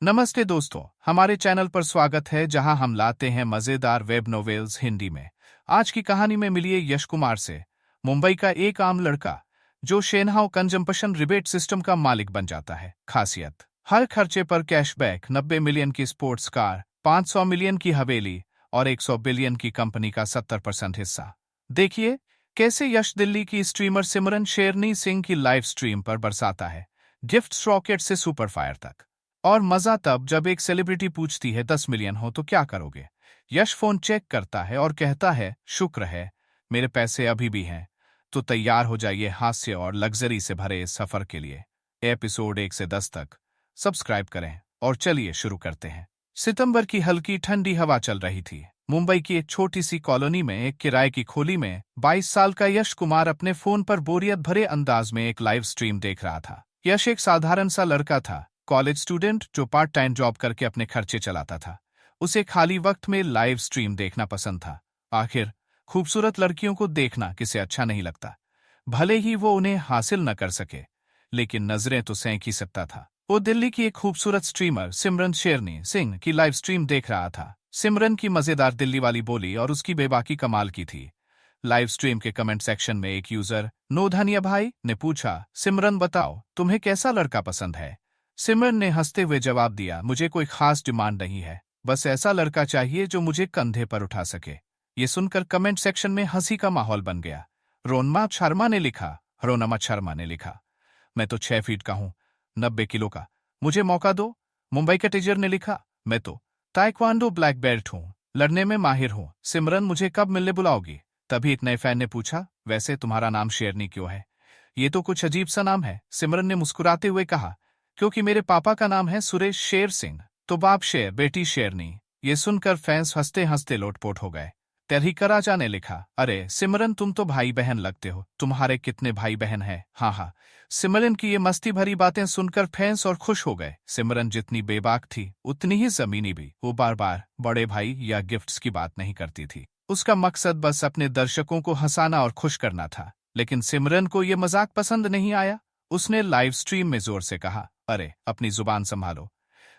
नमस्ते दोस्तों, हमारे चैनल पर स्वागत है जहां हम लाते हैं मजेदार वेब नोवेल्स हिंदी में। आज की कहानी में मिलिए यश कुमार से। मुंबई का एक आम लड़का जो शेनहाउ कंजम्पशन रिबेट सिस्टम का मालिक बन जाता है। खासियत, हर खर्चे पर कैशबैक, 90 मिलियन की स्पोर्ट्स कार, 500 मिलियन की हवेली और 100 बिलियन की कंपनी का 70% हिस्सा। देखिए कैसे यश दिल्ली की स्ट्रीमर सिमरन शेरनी सिंह की लाइव स्ट्रीम पर बरसाता है, गिफ्ट रॉकेट से सुपर फायर तक। और मजा तब जब एक सेलिब्रिटी पूछती है 10 मिलियन हो तो क्या करोगे। यश फोन चेक करता है और कहता है, शुक्र है मेरे पैसे अभी भी हैं। तो तैयार हो जाइए हास्य और लग्जरी से भरे इस सफर के लिए। एपिसोड 1 से 10 तक सब्सक्राइब करें और चलिए शुरू करते हैं। सितंबर की हल्की ठंडी हवा चल रही थी। मुंबई की एक छोटी सी कॉलोनी में एक किराए की खोली में 22 साल का यश कुमार अपने फोन पर बोरियत भरे अंदाज में एक लाइव स्ट्रीम देख रहा था। यश एक साधारण सा लड़का था, कॉलेज स्टूडेंट जो पार्ट टाइम जॉब करके अपने खर्चे चलाता था। उसे खाली वक्त में लाइव स्ट्रीम देखना पसंद था। आखिर खूबसूरत लड़कियों को देखना किसे अच्छा नहीं लगता, भले ही वो उन्हें हासिल न कर सके, लेकिन नजरें तो सेंक ही सकता था। वो दिल्ली की एक खूबसूरत स्ट्रीमर सिमरन शेरनी सिंह की लाइव स्ट्रीम देख रहा था। सिमरन की मजेदार दिल्ली वाली बोली और उसकी बेबाकी कमाल की थी। लाइव स्ट्रीम के कमेंट सेक्शन में एक यूजर नो धनिया भाई ने पूछा, सिमरन बताओ तुम्हें कैसा लड़का पसंद है। सिमरन ने हंसते हुए जवाब दिया, मुझे कोई खास डिमांड नहीं है, बस ऐसा लड़का चाहिए जो मुझे कंधे पर उठा सके। ये सुनकर कमेंट सेक्शन में हंसी का माहौल बन गया। रोनमा शर्मा ने लिखा, मैं तो 6 फीट का हूं, 90 किलो का, मुझे मौका दो। मुंबई का टीजर ने लिखा, मैं तो ताइक्वांडो ब्लैक बेल्ट हूं, लड़ने में माहिर हूं, सिमरन मुझे कब मिलने बुलाओगी। तभी एक नए फैन ने पूछा, वैसे तुम्हारा नाम शेरनी क्यों है, ये तो कुछ अजीब सा नाम है। सिमरन ने मुस्कुराते हुए कहा, क्योंकि मेरे पापा का नाम है सुरेश शेर सिंह, तो बाप शेर बेटी शेरनी। ये सुनकर फैंस हंसते हंसते लोटपोट हो गए। तेरहिकराजा ने लिखा, अरे सिमरन तुम तो भाई बहन लगते हो, तुम्हारे कितने भाई बहन हैं। हाँ हाँ। सिमरन की ये मस्ती भरी बातें सुनकर फैंस और खुश हो गए। सिमरन जितनी बेबाक थी उतनी ही जमीनी भी। वो बार बार बड़े भाई या गिफ्ट्स की बात नहीं करती थी, उसका मकसद बस अपने दर्शकों को हंसाना और खुश करना था। लेकिन सिमरन को ये मजाक पसंद नहीं आया। उसने लाइव स्ट्रीम में जोर से कहा, अरे अपनी जुबान संभालो,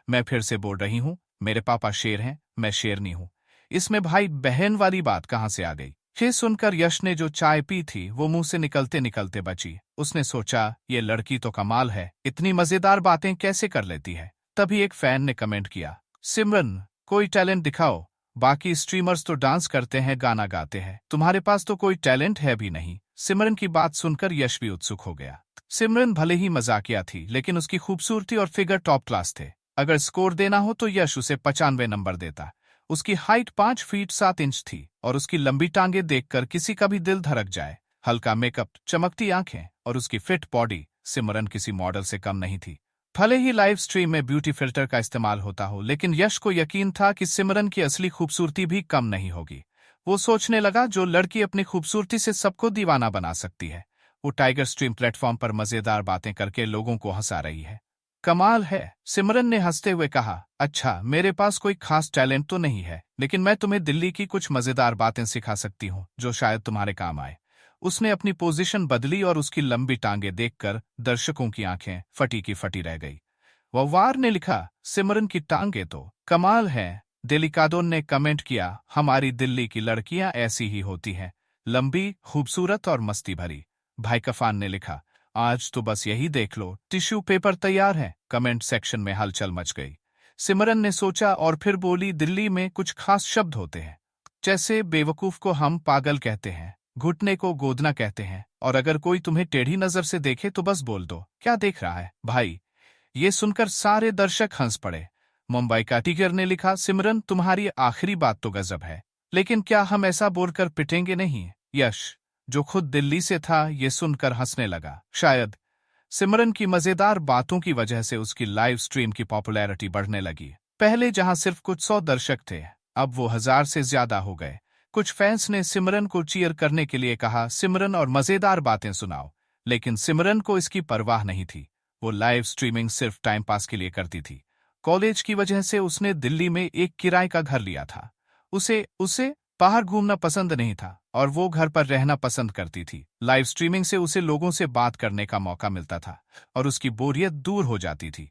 मैं फिर से बोल रही हूँ, मेरे पापा शेर हैं, मैं शेरनी हूँ, इसमें भाई बहन वाली बात कहाँ से आ गई। ये सुनकर यश ने जो चाय पी थी वो मुंह से निकलते निकलते बची। उसने सोचा, ये लड़की तो कमाल है, इतनी मजेदार बातें कैसे कर लेती है। तभी एक फैन ने कमेंट किया, सिमरन कोई टैलेंट दिखाओ, बाकी स्ट्रीमर्स तो डांस करते हैं गाना गाते हैं, तुम्हारे पास तो कोई टैलेंट है भी नहीं। सिमरन की बात सुनकर यश भी उत्सुक हो गया। सिमरन भले ही मजाकिया थी लेकिन उसकी खूबसूरती और फिगर टॉप क्लास थे। अगर स्कोर देना हो तो यश उसे 95 नंबर देता। उसकी हाइट 5 फीट 7 इंच थी और उसकी लंबी टांगे देखकर किसी का भी दिल धड़क जाए। हल्का मेकअप, चमकती आंखें और उसकी फिट बॉडी, सिमरन किसी मॉडल से कम नहीं थी। भले ही लाइव स्ट्रीम में ब्यूटी फिल्टर का इस्तेमाल होता हो, लेकिन यश को यकीन था कि सिमरन की असली खूबसूरती भी कम नहीं होगी। वो सोचने लगा, जो लड़की अपनी खूबसूरती से सबको दीवाना बना सकती है, वो टाइगर स्ट्रीम प्लेटफॉर्म पर मजेदार बातें करके लोगों को हंसा रही है। कमाल है, सिमरन ने हंसते हुए कहा, अच्छा मेरे पास कोई खास टैलेंट तो नहीं है, लेकिन मैं तुम्हें दिल्ली की कुछ मजेदार बातें सिखा सकती हूँ जो शायद तुम्हारे काम आए। उसने अपनी पोजीशन बदली और उसकी लंबी टांगे देखकर दर्शकों की आंखें फटी की फटी रह गई। वव्वार ने लिखा, सिमरन की टांगे तो कमाल है। डेलिकाडोन ने कमेंट किया, हमारी दिल्ली की लड़कियां ऐसी ही होती हैं, लंबी, खूबसूरत और मस्ती भरी। भाई कफान ने लिखा, आज तो बस यही देख लो, टिश्यू पेपर तैयार है। कमेंट सेक्शन में हलचल मच गई। सिमरन ने सोचा और फिर बोली, दिल्ली में कुछ खास शब्द होते हैं, जैसे बेवकूफ को हम पागल कहते हैं, घुटने को गोदना कहते हैं, और अगर कोई तुम्हें टेढ़ी नजर से देखे तो बस बोल दो, क्या देख रहा है भाई। ये सुनकर सारे दर्शक हंस पड़े। मुंबई का टिगर ने लिखा, सिमरन तुम्हारी आखिरी बात तो गजब है, लेकिन क्या हम ऐसा बोलकर पिटेंगे नहीं। यश, जो खुद दिल्ली से था, ये सुनकर हंसने लगा। शायद सिमरन की मजेदार बातों की वजह से उसकी लाइव स्ट्रीम की पॉपुलैरिटी बढ़ने लगी। पहले जहां सिर्फ कुछ 100 दर्शक थे, अब वो 1000 से ज्यादा हो गए। कुछ फैंस ने सिमरन को चीयर करने के लिए कहा, सिमरन और मजेदार बातें सुनाओ, लेकिन सिमरन को इसकी परवाह नहीं थी। वो लाइव स्ट्रीमिंग सिर्फ टाइम पास के लिए करती थी। कॉलेज की वजह से उसने दिल्ली में एक किराए का घर लिया था। उसे उसे बाहर घूमना पसंद नहीं था और वो घर पर रहना पसंद करती थी। लाइव स्ट्रीमिंग से उसे लोगों से बात करने का मौका मिलता था और उसकी बोरियत दूर हो जाती थी।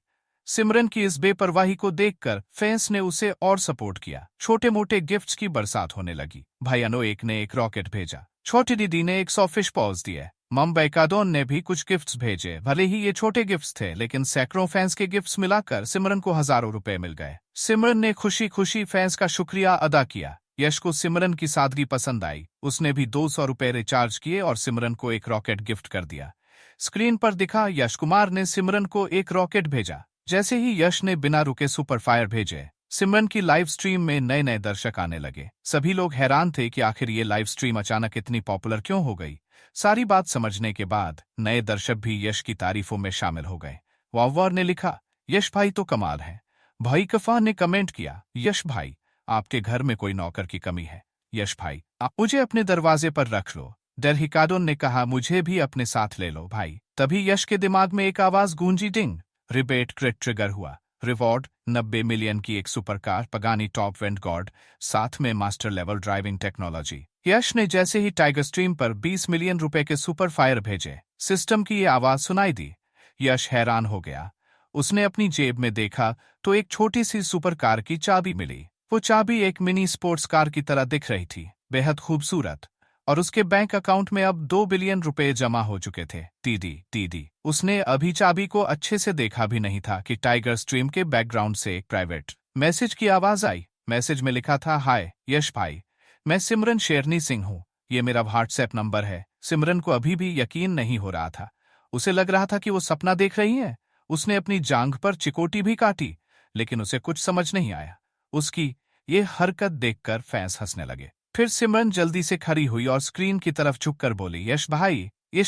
सिमरन की इस बेपरवाही को देखकर फैंस ने उसे और सपोर्ट किया। छोटे मोटे गिफ्ट्स की बरसात होने लगी। भाई अनो एक ने एक रॉकेट भेजा, छोटी दीदी ने 100 फिश पॉज दिए, मुंबई कादोन ने भी कुछ गिफ्ट्स भेजे। भले ही ये छोटे गिफ्ट्स थे, लेकिन सैकड़ों फैंस के गिफ्ट्स मिलाकर सिमरन को हजारों रुपए मिल गए। सिमरन ने खुशी खुशी फैंस का शुक्रिया अदा किया। यश को सिमरन की सादगी पसंद आई। उसने भी 200 रुपए रिचार्ज किए और सिमरन को एक रॉकेट गिफ्ट कर दिया। स्क्रीन पर दिखा यश कुमार ने सिमरन को एक रॉकेट भेजा। जैसे ही यश ने बिना रुके सुपर फायर भेजे, सिमरन की लाइव स्ट्रीम में नए नए दर्शक आने लगे। सभी लोग हैरान थे कि आखिर ये लाइव स्ट्रीम अचानक इतनी पॉपुलर क्यों हो गई। सारी बात समझने के बाद नए दर्शक भी यश की तारीफों में शामिल हो गए। वावर ने लिखा, यश भाई तो कमाल है। भाई कफा ने कमेंट किया, यश भाई आपके घर में कोई नौकर की कमी है। यश भाई आप मुझे अपने दरवाजे पर रख लो। डेरहिकाडोन ने कहा, मुझे भी अपने साथ ले लो भाई। तभी यश के दिमाग में एक आवाज गूंजी, डिंग। रिबेट क्रेट ट्रिगर हुआ। रिवॉर्ड 90 मिलियन की एक supercar Pagani top went God, साथ में मास्टर लेवल ड्राइविंग टेक्नोलॉजी। यश ने जैसे ही टाइगर स्ट्रीम पर 20 मिलियन रुपए के सुपर फायर भेजे, सिस्टम की ये आवाज सुनाई दी। यश हैरान हो गया। उसने अपनी जेब में देखा तो एक छोटी सी सुपर कार की चाबी मिली। वो चाबी एक मिनी स्पोर्ट्स कार की तरह दिख रही थी, बेहद खूबसूरत। और उसके बैंक अकाउंट में अब 2 बिलियन रुपए जमा हो चुके थे। टीडी उसने अभी चाबी को अच्छे से देखा भी नहीं था कि टाइगर स्ट्रीम के बैकग्राउंड से एक प्राइवेट मैसेज की आवाज आई। मैसेज में लिखा था, हाय यश भाई, मैं सिमरन शेरनी सिंह हूँ। ये मेरा व्हाट्सएप नंबर है। सिमरन को अभी भी यकीन नहीं हो रहा था। उसे लग रहा था कि वो सपना देख रही है। उसने अपनी जांघ पर चिकोटी भी काटी, लेकिन उसे कुछ समझ नहीं आया। उसकी ये हरकत देखकर फैंस हंसने लगे। फिर सिमरन जल्दी से खड़ी हुई और स्क्रीन की तरफ झुककर बोली, यश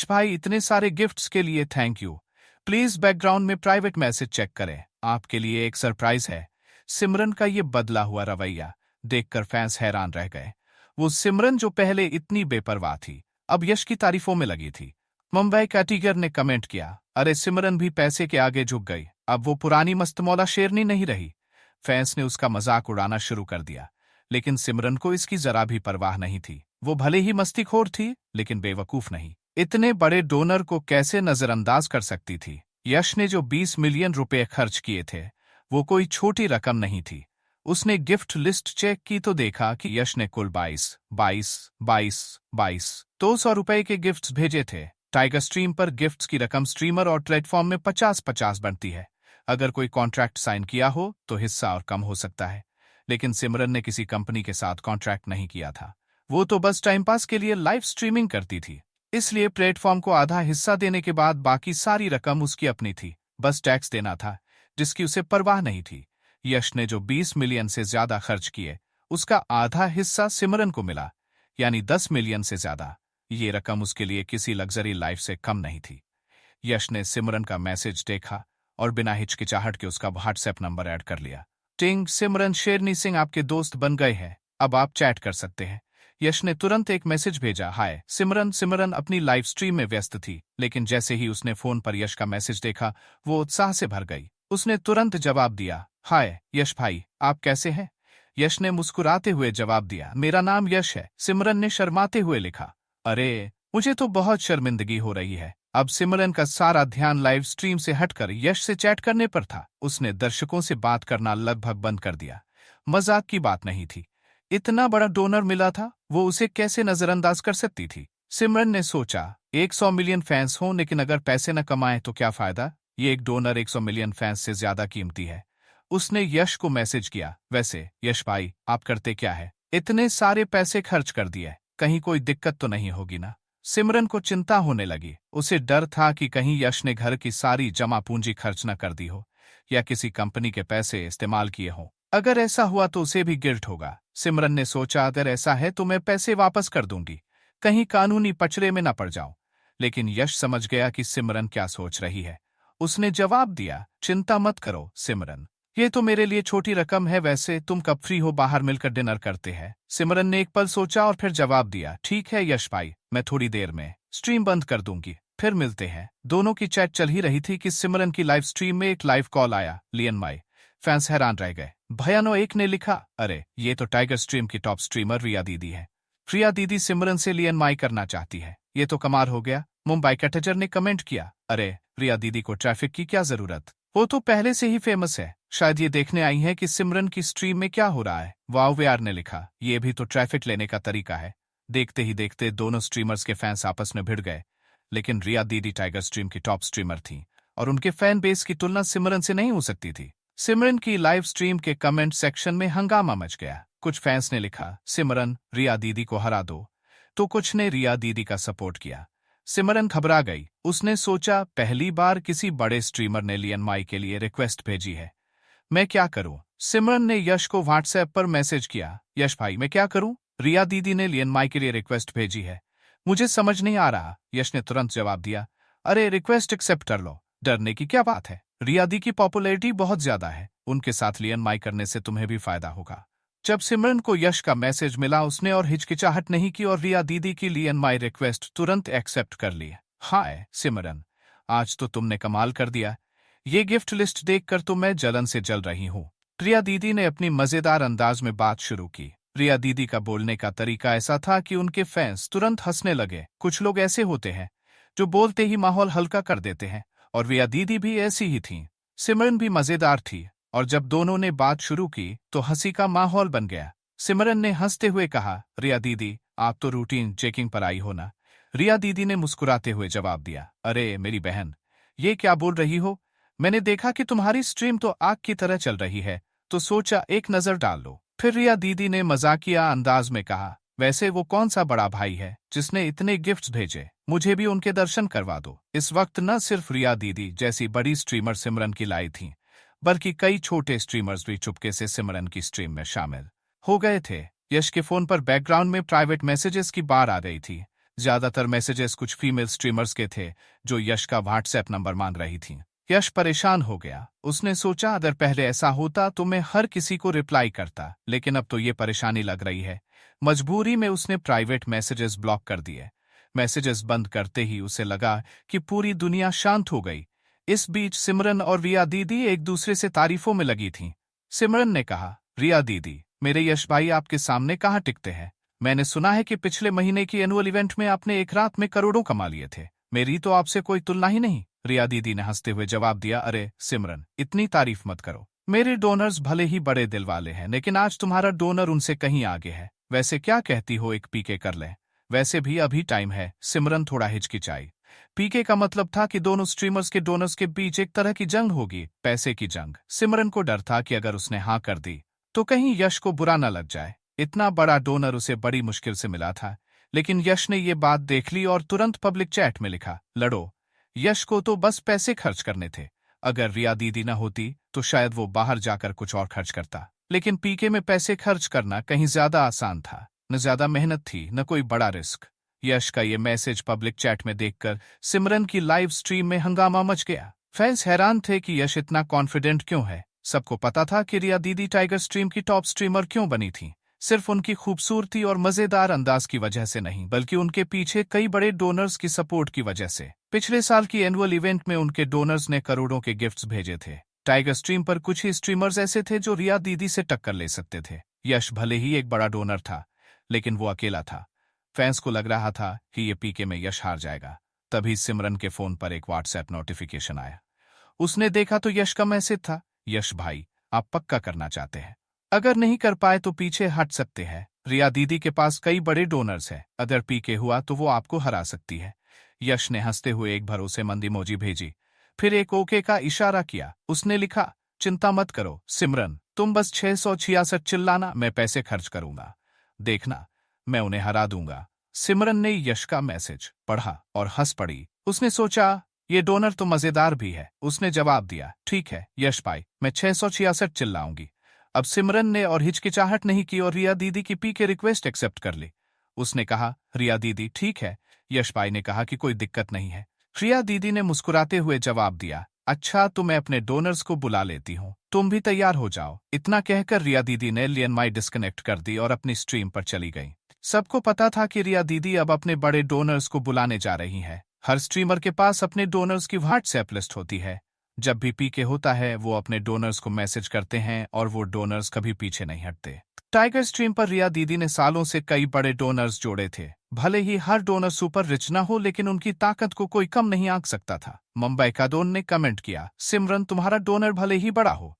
भाई इतने सारे गिफ्ट्स के लिए थैंक यू। प्लीज बैकग्राउंड में प्राइवेट मैसेज चेक करें, आपके लिए एक सरप्राइज है। सिमरन का ये बदला हुआ रवैया देखकर फैंस हैरान रह गए। वो सिमरन जो पहले इतनी बेपरवाह थी, अब यश की तारीफों में लगी थी। मुंबई कैटिगर ने कमेंट किया, अरे सिमरन भी पैसे के आगे झुक गई, अब वो पुरानी मस्तमौला शेरनी नहीं रही। फैंस ने उसका मजाक उड़ाना शुरू कर दिया, लेकिन सिमरन को इसकी जरा भी परवाह नहीं थी। वो भले ही मस्तीखोर थी, लेकिन बेवकूफ नहीं। इतने बड़े डोनर को कैसे नजरअंदाज कर सकती थी। यश ने जो 20 मिलियन रुपए खर्च किए थे, वो कोई छोटी रकम नहीं थी। उसने गिफ्ट लिस्ट चेक की तो देखा कि यश ने कुल 200 रुपए के गिफ्ट्स भेजे थे। टाइगर स्ट्रीम पर गिफ्ट्स की रकम स्ट्रीमर और प्लेटफॉर्म में 50-50 बनती है। अगर कोई कॉन्ट्रैक्ट साइन किया हो तो हिस्सा और कम हो सकता है, लेकिन सिमरन ने किसी कंपनी के साथ कॉन्ट्रैक्ट नहीं किया था। वो तो बस टाइम पास के लिए लाइव स्ट्रीमिंग करती थी, इसलिए प्लेटफॉर्म को आधा हिस्सा देने के बाद बाकी सारी रकम उसकी अपनी थी। बस टैक्स देना था, जिसकी उसे परवाह नहीं थी। यश ने जो 20 मिलियन से ज्यादा खर्च किए, उसका आधा हिस्सा सिमरन को मिला, यानी 10 मिलियन से ज्यादा। ये रकम उसके लिए किसी लग्जरी लाइफ से कम नहीं थी। यश ने सिमरन का मैसेज देखा और बिना हिचकिचाहट के उसका व्हाट्सएप नंबर ऐड कर लिया। टिंग, सिमरन शेरनी सिंह आपके दोस्त बन गए हैं, अब आप चैट कर सकते हैं। यश ने तुरंत एक मैसेज भेजा, हाय सिमरन अपनी लाइव स्ट्रीम में व्यस्त थी, लेकिन जैसे ही उसने फोन पर यश का मैसेज देखा, वो उत्साह से भर गई। उसने तुरंत जवाब दिया, हाय यश भाई, आप कैसे हैं। यश ने मुस्कुराते हुए जवाब दिया, मेरा नाम यश है। सिमरन ने शर्माते हुए लिखा, अरे मुझे तो बहुत शर्मिंदगी हो रही है। अब सिमरन का सारा ध्यान लाइव स्ट्रीम से हटकर यश से चैट करने पर था। उसने दर्शकों से बात करना लगभग बंद कर दिया। मजाक की बात नहीं थी, इतना बड़ा डोनर मिला था, वो उसे कैसे नजरअंदाज कर सकती थी। सिमरन ने सोचा, 100 मिलियन फैंस हों लेकिन अगर पैसे न कमाएं तो क्या फायदा। ये एक डोनर 100 मिलियन फैंस से ज्यादा कीमती है। उसने यश को मैसेज किया, वैसे यश भाई आप करते क्या है, इतने सारे पैसे खर्च कर दिए, कहीं कोई दिक्कत तो नहीं होगी ना। सिमरन को चिंता होने लगी। उसे डर था कि कहीं यश ने घर की सारी जमा पूंजी खर्च न कर दी हो या किसी कंपनी के पैसे इस्तेमाल किए हों। अगर ऐसा हुआ तो उसे भी गिल्ट होगा। सिमरन ने सोचा, अगर ऐसा है तो मैं पैसे वापस कर दूंगी, कहीं कानूनी पचड़े में न पड़ जाऊं। लेकिन यश समझ गया कि सिमरन क्या सोच रही है। उसने जवाब दिया, चिंता मत करो सिमरन, ये तो मेरे लिए छोटी रकम है, वैसे तुम कब फ्री हो, बाहर मिलकर डिनर करते हैं। सिमरन ने एक पल सोचा और फिर जवाब दिया, ठीक है यश भाई, मैं थोड़ी देर में स्ट्रीम बंद कर दूंगी, फिर मिलते हैं। दोनों की चैट चल ही रही थी कि सिमरन की लाइव स्ट्रीम में एक लाइव कॉल आया। लियन माई। फैंस हैरान रह गए। भयानो एक ने लिखा, अरे ये तो टाइगर स्ट्रीम की टॉप स्ट्रीमर रिया दीदी है। रिया दीदी सिमरन से लियन माई करना चाहती है, ये तो कमाल हो गया। मुंबई कैटेजर ने कमेंट किया, अरे रिया दीदी को ट्रैफिक की क्या जरूरत, वो तो पहले से ही फेमस है, शायद ये देखने आई है कि सिमरन की स्ट्रीम में क्या हो रहा है। वाओ ने लिखा, ये भी तो ट्रैफिक लेने का तरीका है। देखते ही देखते दोनों स्ट्रीमर्स के फैंस आपस में भिड़ गए। लेकिन रिया दीदी टाइगर स्ट्रीम की टॉप स्ट्रीमर थी और उनके फैन बेस की तुलना सिमरन से नहीं हो सकती थी। सिमरन की लाइव स्ट्रीम के कमेंट सेक्शन में हंगामा मच गया। कुछ फैंस ने लिखा, सिमरन रिया दीदी को हरा दो, तो कुछ ने रिया दीदी का सपोर्ट किया। सिमरन घबरा गई। उसने सोचा, पहली बार किसी बड़े स्ट्रीमर ने लियन माई के लिए रिक्वेस्ट भेजी है, मैं क्या करूं? सिमरन ने यश को व्हाट्सएप पर मैसेज किया, यश भाई मैं क्या करूं? रिया दीदी ने लियन माई के लिए रिक्वेस्ट भेजी है, मुझे समझ नहीं आ रहा। यश ने तुरंत जवाब दिया, अरे रिक्वेस्ट एक्सेप्ट कर लो, डरने की क्या बात है। रिया दी की पॉपुलैरिटी बहुत ज्यादा है, उनके साथ लियन माई करने से तुम्हें भी फायदा होगा। जब सिमरन को यश का मैसेज मिला, उसने और हिचकिचाहट नहीं की और रिया दीदी की लियन माई रिक्वेस्ट तुरंत एक्सेप्ट कर ली। हाय सिमरन, आज तो तुमने कमाल कर दिया। ये गिफ्ट लिस्ट देखकर तो मैं जलन से जल रही हूँ। रिया दीदी ने अपनी मजेदार अंदाज में बात शुरू की। रिया दीदी का बोलने का तरीका ऐसा था कि उनके फैंस तुरंत हंसने लगे। कुछ लोग ऐसे होते हैं जो बोलते ही माहौल हल्का कर देते हैं, और रिया दीदी भी ऐसी ही थीं। सिमरन भी मजेदार थी, और जब दोनों ने बात शुरू की तो हंसी का माहौल बन गया। सिमरन ने हंसते हुए कहा, रिया दीदी आप तो रूटीन चेकिंग पर आई हो ना? रिया दीदी ने मुस्कुराते हुए जवाब दिया, अरे मेरी बहन, ये क्या बोल रही हो? मैंने देखा कि तुम्हारी स्ट्रीम तो आग की तरह चल रही है, तो सोचा एक नजर डाल लो। फिर रिया दीदी ने मजाकिया अंदाज में कहा, वैसे वो कौन सा बड़ा भाई है जिसने इतने गिफ्ट्स भेजे, मुझे भी उनके दर्शन करवा दो। इस वक्त न सिर्फ रिया दीदी जैसी बड़ी स्ट्रीमर सिमरन की लाई थी, बल्कि कई छोटे स्ट्रीमर्स भी चुपके से सिमरन की स्ट्रीम में शामिल हो गए थे। यश के फोन पर बैकग्राउंड में प्राइवेट मैसेजेस की बार आ रही थी। ज्यादातर मैसेजेस कुछ फीमेल स्ट्रीमर्स के थे जो यश का व्हाट्सएप नंबर मांग रही थीं। यश परेशान हो गया। उसने सोचा, अगर पहले ऐसा होता तो मैं हर किसी को रिप्लाई करता, लेकिन अब तो ये परेशानी लग रही है। मजबूरी में उसने प्राइवेट मैसेजेस ब्लॉक कर दिए। मैसेजेस बंद करते ही उसे लगा कि पूरी दुनिया शांत हो गई। इस बीच सिमरन और रिया दीदी एक दूसरे से तारीफों में लगी थीं। सिमरन ने कहा, रिया दीदी मेरे यश भाई आपके सामने कहाँ टिकते हैं? मैंने सुना है कि पिछले महीने की एनुअल इवेंट में आपने एक रात में करोड़ों कमा लिए थे। मेरी तो आपसे कोई तुलना ही नहीं। रिया दीदी ने हंसते हुए जवाब दिया, अरे सिमरन इतनी तारीफ मत करो। मेरे डोनर्स भले ही बड़े दिल वाले हैं, लेकिन आज तुम्हारा डोनर उनसे कहीं आगे है। वैसे क्या कहती हो, एक पीके कर ले? वैसे भी अभी टाइम है। सिमरन थोड़ा हिचकिचाई। पीके का मतलब था कि दोनों स्ट्रीमर्स के डोनर्स के बीच एक तरह की जंग होगी, पैसे की जंग। सिमरन को डर था कि अगर उसने हाँ कर दी तो कहीं यश को बुरा न लग जाए। इतना बड़ा डोनर उसे बड़ी मुश्किल से मिला था। लेकिन यश ने ये बात देख ली और तुरंत पब्लिक चैट में लिखा, लड़ो। यश को तो बस पैसे खर्च करने थे। अगर रिया दीदी न होती तो शायद वो बाहर जाकर कुछ और खर्च करता, लेकिन पीके में पैसे खर्च करना कहीं ज्यादा आसान था। न ज्यादा मेहनत थी, न कोई बड़ा रिस्क। यश का ये मैसेज पब्लिक चैट में देखकर सिमरन की लाइव स्ट्रीम में हंगामा मच गया। फैंस हैरान थे कि यश इतना कॉन्फिडेंट क्यों है। सबको पता था कि रिया दीदी टाइगर स्ट्रीम की टॉप स्ट्रीमर क्यों बनी थी, सिर्फ उनकी खूबसूरती और मजेदार अंदाज की वजह से नहीं, बल्कि उनके पीछे कई बड़े डोनर्स की सपोर्ट की वजह से। पिछले साल की एनुअल इवेंट में उनके डोनर्स ने करोड़ों के गिफ्ट्स भेजे थे। टाइगर स्ट्रीम पर कुछ ही स्ट्रीमर्स ऐसे थे जो रिया दीदी से टक्कर ले सकते थे। यश भले ही एक बड़ा डोनर था, लेकिन वो अकेला था। फैंस को लग रहा था कि ये पीके में यश हार जाएगा। तभी सिमरन के फोन पर एक व्हाट्सएप नोटिफिकेशन आया। उसने देखा तो यश का मैसेज था, यश भाई आप पक्का करना चाहते हैं? अगर नहीं कर पाए तो पीछे हट सकते हैं। रिया दीदी के पास कई बड़े डोनर्स हैं, अगर पीके हुआ तो वो आपको हरा सकती है। यश ने हंसते हुए एक भरोसेमंद इमोजी भेजी, फिर एक ओके का इशारा किया। उसने लिखा, चिंता मत करो सिमरन, तुम बस 666 चिल्लाना, मैं पैसे खर्च करूंगा, देखना मैं उन्हें हरा दूंगा। सिमरन ने यश का मैसेज पढ़ा और हंस पड़ी। उसने सोचा, ये डोनर तो मजेदार भी है। उसने जवाब दिया, ठीक है यश भाई, मैं 666 चिल्लाऊंगी। अब सिमरन ने और हिचकिचाहट नहीं की और रिया दीदी की पीके रिक्वेस्ट एक्सेप्ट कर ली। उसने कहा, रिया दीदी ठीक है। यश भाई ने कहा कि कोई दिक्कत नहीं है। रिया दीदी ने मुस्कुराते हुए जवाब दिया, अच्छा तो मैं अपने डोनर्स को बुला लेती हूँ, तुम भी तैयार हो जाओ। इतना कहकर रिया दीदी ने लियन माई डिस्कनेक्ट कर दी और अपनी स्ट्रीम पर चली गई। सबको पता था कि रिया दीदी अब अपने बड़े डोनर्स को बुलाने जा रही है। हर स्ट्रीमर के पास अपने डोनर्स की व्हाट्सएप लिस्ट होती है। जब भी पीके होता है वो अपने डोनर्स को मैसेज करते हैं और वो डोनर्स कभी पीछे नहीं हटते। टाइगर स्ट्रीम पर रिया दीदी ने सालों से कई बड़े डोनर्स जोड़े थे। भले ही हर डोनर सुपर रिच ना हो, लेकिन उनकी ताकत को कोई कम नहीं आंक सकता था। मुंबई का डोन ने कमेंट किया, सिमरन तुम्हारा डोनर भले ही बड़ा हो,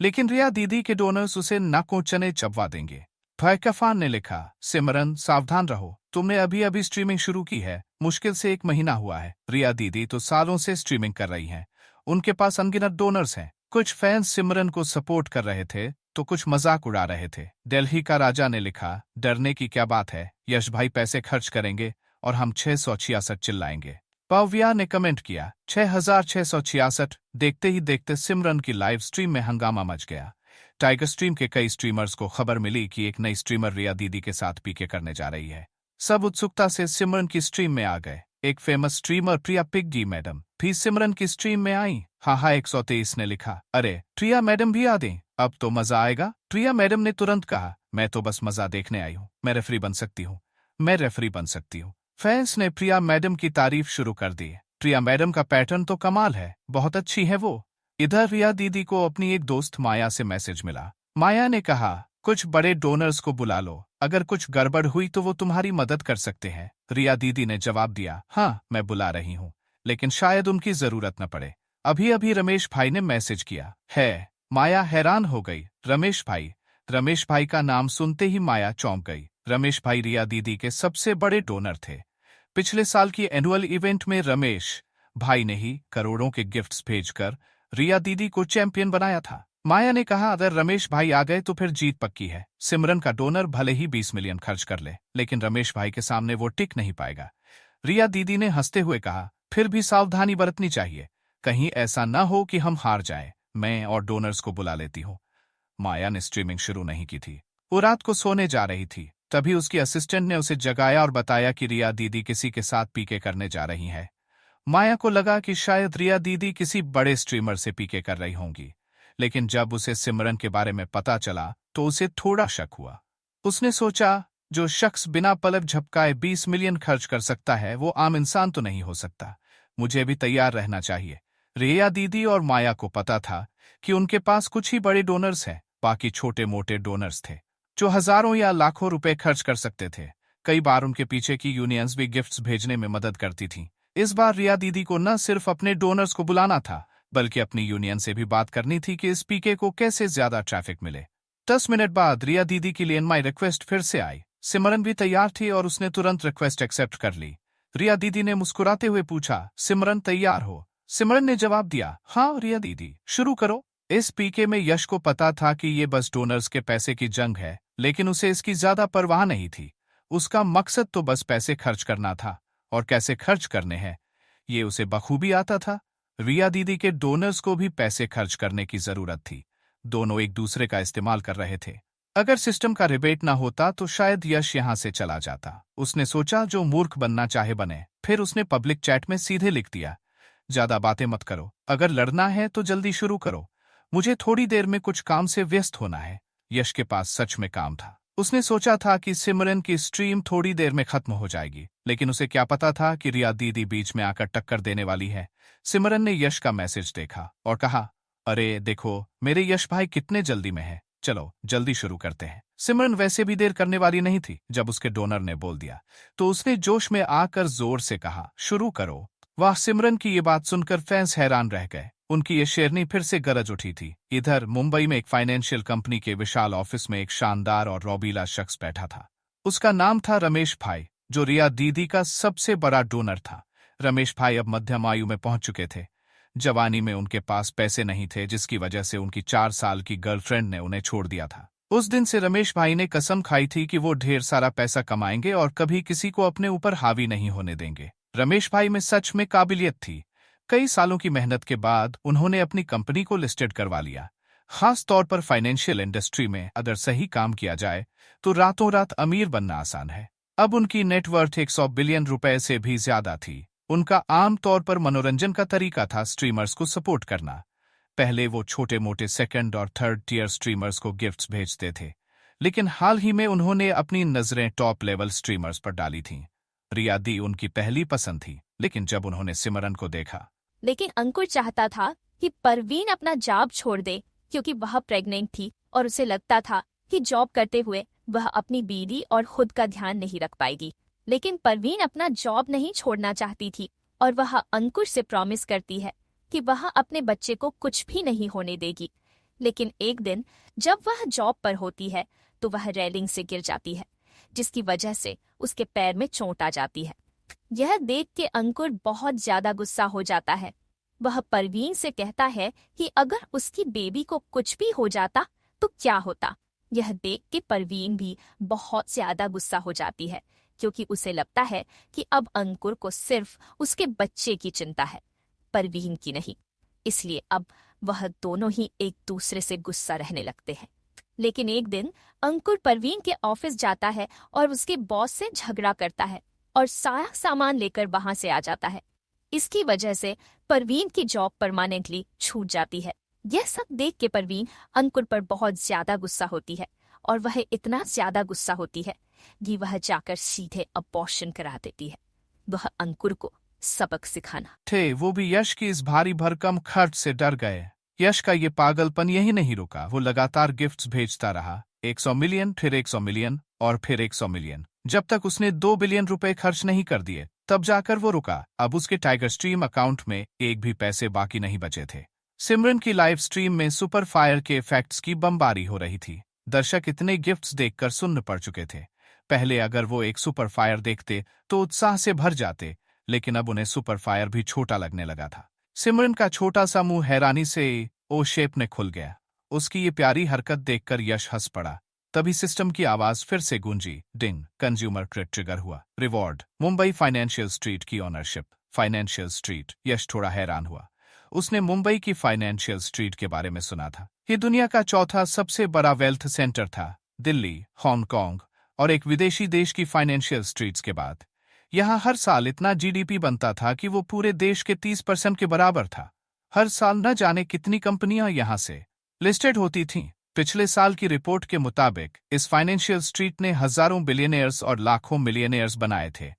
लेकिन रिया दीदी के डोनर्स उसे नाकों चने चबवा देंगे। फैकफान ने लिखा, सिमरन सावधान रहो, तुमने अभी अभी स्ट्रीमिंग शुरू की है, मुश्किल से 1 महीना हुआ है। रिया दीदी तो सालों से स्ट्रीमिंग कर रही हैं, उनके पास अनगिनत डोनर्स हैं। कुछ फैंस सिमरन को सपोर्ट कर रहे थे तो कुछ मजाक उड़ा रहे थे। दिल्ली का राजा ने लिखा, डरने की क्या बात है, यश भाई पैसे खर्च करेंगे और हम 666 चिल्लाएंगे। पव्या ने कमेंट किया, 6666। देखते ही देखते सिमरन की लाइव स्ट्रीम में हंगामा मच गया। टाइगर स्ट्रीम के कई स्ट्रीमर्स को खबर मिली कि एक नई स्ट्रीमर रिया दीदी के साथ पीके करने जा रही है। सब उत्सुकता से सिमरन की स्ट्रीम में आ गए। एक फेमस स्ट्रीमर प्रिया पिग्गी मैडम भी सिमरन की स्ट्रीम में आई। हाँ 123 ने लिखा, अरे प्रिया मैडम भी आ दें, अब तो मजा आएगा। प्रिया मैडम ने तुरंत कहा, मैं तो बस मजा देखने आई हूँ, मैं रेफरी बन सकती हूँ, मैं रेफरी बन सकती हूँ। फैंस ने प्रिया मैडम की तारीफ शुरू कर दी। प्रिया मैडम का पैटर्न तो कमाल है, बहुत अच्छी है वो। इधर रिया दीदी को अपनी एक दोस्त माया से मैसेज मिला। माया ने कहा, कुछ बड़े डोनर्स को बुला लो, अगर कुछ गड़बड़ हुई तो वो तुम्हारी मदद कर सकते हैं। रिया दीदी ने जवाब दिया, हाँ मैं बुला रही हूँ, लेकिन शायद उनकी जरूरत न पड़े। अभी अभी रमेश भाई ने मैसेज किया है। माया हैरान हो गई, रमेश भाई? रमेश भाई का नाम सुनते ही माया चौंक गई। रमेश भाई रिया दीदी के सबसे बड़े डोनर थे। पिछले साल की एनुअल इवेंट में रमेश भाई ने ही करोड़ों के गिफ्ट्स भेजकर रिया दीदी को चैंपियन बनाया था। माया ने कहा, अगर रमेश भाई आ गए तो फिर जीत पक्की है। सिमरन का डोनर भले ही 20 मिलियन खर्च कर ले, लेकिन रमेश भाई के सामने वो टिक नहीं पाएगा। रिया दीदी ने हंसते हुए कहा, फिर भी सावधानी बरतनी चाहिए, कहीं ऐसा ना हो कि हम हार जाएं। मैं और डोनर्स को बुला लेती हूँ। माया ने स्ट्रीमिंग शुरू नहीं की थी, वो रात को सोने जा रही थी। तभी उसकी असिस्टेंट ने उसे जगाया और बताया कि रिया दीदी किसी के साथ पीके करने जा रही है। माया को लगा कि शायद रिया दीदी किसी बड़े स्ट्रीमर से पीके कर रही होंगी, लेकिन जब उसे सिमरन के बारे में पता चला तो उसे थोड़ा शक हुआ। उसने सोचा, जो शख्स बिना पलक झपकाए 20 मिलियन खर्च कर सकता है वो आम इंसान तो नहीं हो सकता। मुझे भी तैयार रहना चाहिए। रिया दीदी और माया को पता था कि उनके पास कुछ ही बड़े डोनर्स हैं, बाकी छोटे मोटे डोनर्स थे जो हजारों या लाखों रुपए खर्च कर सकते थे। कई बार उनके पीछे की यूनियंस भी गिफ्ट्स भेजने में मदद करती थीं। इस बार रिया दीदी को न सिर्फ अपने डोनर्स को बुलाना था, बल्कि अपनी यूनियन से भी बात करनी थी कि इस पीके को कैसे ज्यादा ट्रैफिक मिले। 10 मिनट बाद रिया दीदी की लिए माई रिक्वेस्ट फिर से आई। सिमरन भी तैयार थी और उसने तुरंत रिक्वेस्ट एक्सेप्ट कर ली। रिया दीदी ने मुस्कुराते हुए पूछा, सिमरन तैयार हो? सिमरन ने जवाब दिया, हाँ रिया दीदी, शुरू करो। इस पीके में यश को पता था कि ये बस डोनर्स के पैसे की जंग है, लेकिन उसे इसकी ज्यादा परवाह नहीं थी। उसका मकसद तो बस पैसे खर्च करना था, और कैसे खर्च करने हैं ये उसे बखूबी आता था। रिया दीदी के डोनर्स को भी पैसे खर्च करने की जरूरत थी। दोनों एक दूसरे का इस्तेमाल कर रहे थे। अगर सिस्टम का रिबेट ना होता तो शायद यश यहां से चला जाता। उसने सोचा, जो मूर्ख बनना चाहे बने। फिर उसने पब्लिक चैट में सीधे लिख दिया, ज्यादा बातें मत करो, अगर लड़ना है तो जल्दी शुरू करो, मुझे थोड़ी देर में कुछ काम से व्यस्त होना है। यश के पास सच में काम था। उसने सोचा था कि सिमरन की स्ट्रीम थोड़ी देर में खत्म हो जाएगी, लेकिन उसे क्या पता था कि रिया दीदी बीच में आकर टक्कर देने वाली है। सिमरन ने यश का मैसेज देखा और कहा, अरे देखो मेरे यश भाई कितने जल्दी में है, चलो जल्दी शुरू करते हैं। सिमरन वैसे भी देर करने वाली नहीं थी। जब उसके डोनर ने बोल दिया तो उसने जोश में आकर जोर से कहा, शुरू करो। वाह, सिमरन की ये बात सुनकर फैंस हैरान रह गए। उनकी ये शेरनी फिर से गरज उठी थी। इधर मुंबई में एक फाइनेंशियल कंपनी के विशाल ऑफिस में एक शानदार और रौबीला शख्स बैठा था। उसका नाम था रमेश भाई, जो रिया दीदी का सबसे बड़ा डोनर था। रमेश भाई अब मध्यम आयु में पहुंच चुके थे। जवानी में उनके पास पैसे नहीं थे, जिसकी वजह से उनकी 4 साल की गर्लफ्रेंड ने उन्हें छोड़ दिया था। उस दिन से रमेश भाई ने कसम खाई थी कि वो ढेर सारा पैसा कमाएंगे और कभी किसी को अपने ऊपर हावी नहीं होने देंगे। रमेश भाई में सच में काबिलियत थी। कई सालों की मेहनत के बाद उन्होंने अपनी कंपनी को लिस्टेड करवा लिया। खास तौर पर फाइनेंशियल इंडस्ट्री में अगर सही काम किया जाए तो रातों रात अमीर बनना आसान है। अब उनकी नेटवर्थ 100 बिलियन रुपए से भी ज्यादा थी। उनका आम तौर पर मनोरंजन का तरीका था स्ट्रीमर्स को सपोर्ट करना। पहले वो छोटे मोटे सेकंड और थर्ड टियर स्ट्रीमर्स को गिफ्ट्स भेजते थे, लेकिन हाल ही में उन्होंने अपनी नजरें टॉप लेवल स्ट्रीमर्स पर डाली थीं। रिया दी उनकी पहली पसंद थी, लेकिन जब उन्होंने सिमरन को देखा, लेकिन अंकुर चाहता था कि परवीन अपना जॉब छोड़ दे, क्योंकि वह प्रेग्नेंट थी और उसे लगता था कि जॉब करते हुए वह अपनी बीवी और खुद का ध्यान नहीं रख पाएगी। लेकिन परवीन अपना जॉब नहीं छोड़ना चाहती थी और वह अंकुर से प्रॉमिस करती है कि वह अपने बच्चे को कुछ भी नहीं होने देगी। लेकिन एक दिन जब वह जॉब पर होती है तो वह रेलिंग से गिर जाती है, जिसकी वजह से उसके पैर में चोट आ जाती है। यह देख के अंकुर बहुत ज्यादा गुस्सा हो जाता है। वह परवीन से कहता है कि अगर उसकी बेबी को कुछ भी हो जाता तो क्या होता। यह देख के परवीन भी बहुत ज्यादा गुस्सा हो जाती है, क्योंकि उसे लगता है कि अब अंकुर को सिर्फ उसके बच्चे की चिंता है, परवीन की नहीं। इसलिए अब वह दोनों ही एक दूसरे से गुस्सा रहने लगते हैं। लेकिन एक दिन अंकुर परवीन के ऑफिस जाता है और उसके बॉस से झगड़ा करता है और सारा सामान लेकर वहां से आ जाता है। इसकी वजह से परवीन की जॉब परमानेंटली छूट जाती है। यह सब देख के परवीन अंकुर पर बहुत ज्यादा गुस्सा होती है और वह इतना ज्यादा गुस्सा होती है कि वह जाकर सीधे अबॉर्शन करा देती है। वह अंकुर को सबक सिखाना थे वो भी यश की इस भारी भरकम खर्च से डर गए। यश का ये पागलपन यही नहीं रुका, वो लगातार गिफ्ट्स भेजता रहा, 100 मिलियन, फिर 100 मिलियन और फिर 100 मिलियन, जब तक उसने 2 बिलियन रुपए खर्च नहीं कर दिए। तब जाकर वो रुका। अब उसके टाइगर स्ट्रीम अकाउंट में एक भी पैसे बाकी नहीं बचे थे। सिमरन की लाइव स्ट्रीम में सुपर फायर के इफेक्ट्स की बमबारी हो रही थी। दर्शक इतने गिफ्ट्स देखकर सुन्न पड़ चुके थे। पहले अगर वो एक सुपर फायर देखते तो उत्साह से भर जाते, लेकिन अब उन्हें सुपर फायर भी छोटा लगने लगा था। सिमरन का छोटा सा मुंह हैरानी से ओ शेप में खुल गया। उसकी ये प्यारी हरकत देखकर यश हंस पड़ा। तभी सिस्टम की आवाज फिर से गूंजी, डिंग, कंज्यूमर क्रेडिट ट्रिगर हुआ, रिवॉर्ड, मुंबई फाइनेंशियल स्ट्रीट की ओनरशिप। फाइनेंशियल स्ट्रीट, यश थोड़ा हैरान हुआ। उसने मुंबई की फाइनेंशियल स्ट्रीट के बारे में सुना था। ये दुनिया का चौथा सबसे बड़ा वेल्थ सेंटर था, दिल्ली, हांगकांग और एक विदेशी देश की फाइनेंशियल स्ट्रीट्स के बाद। यहाँ हर साल इतना जीडीपी बनता था कि वो पूरे देश के 30% के बराबर था। हर साल न जाने कितनी कंपनियां यहाँ से लिस्टेड होती थीं। पिछले साल की रिपोर्ट के मुताबिक इस फाइनेंशियल स्ट्रीट ने हजारों बिलियनियर्स और लाखों मिलियनियर्स बनाए थे।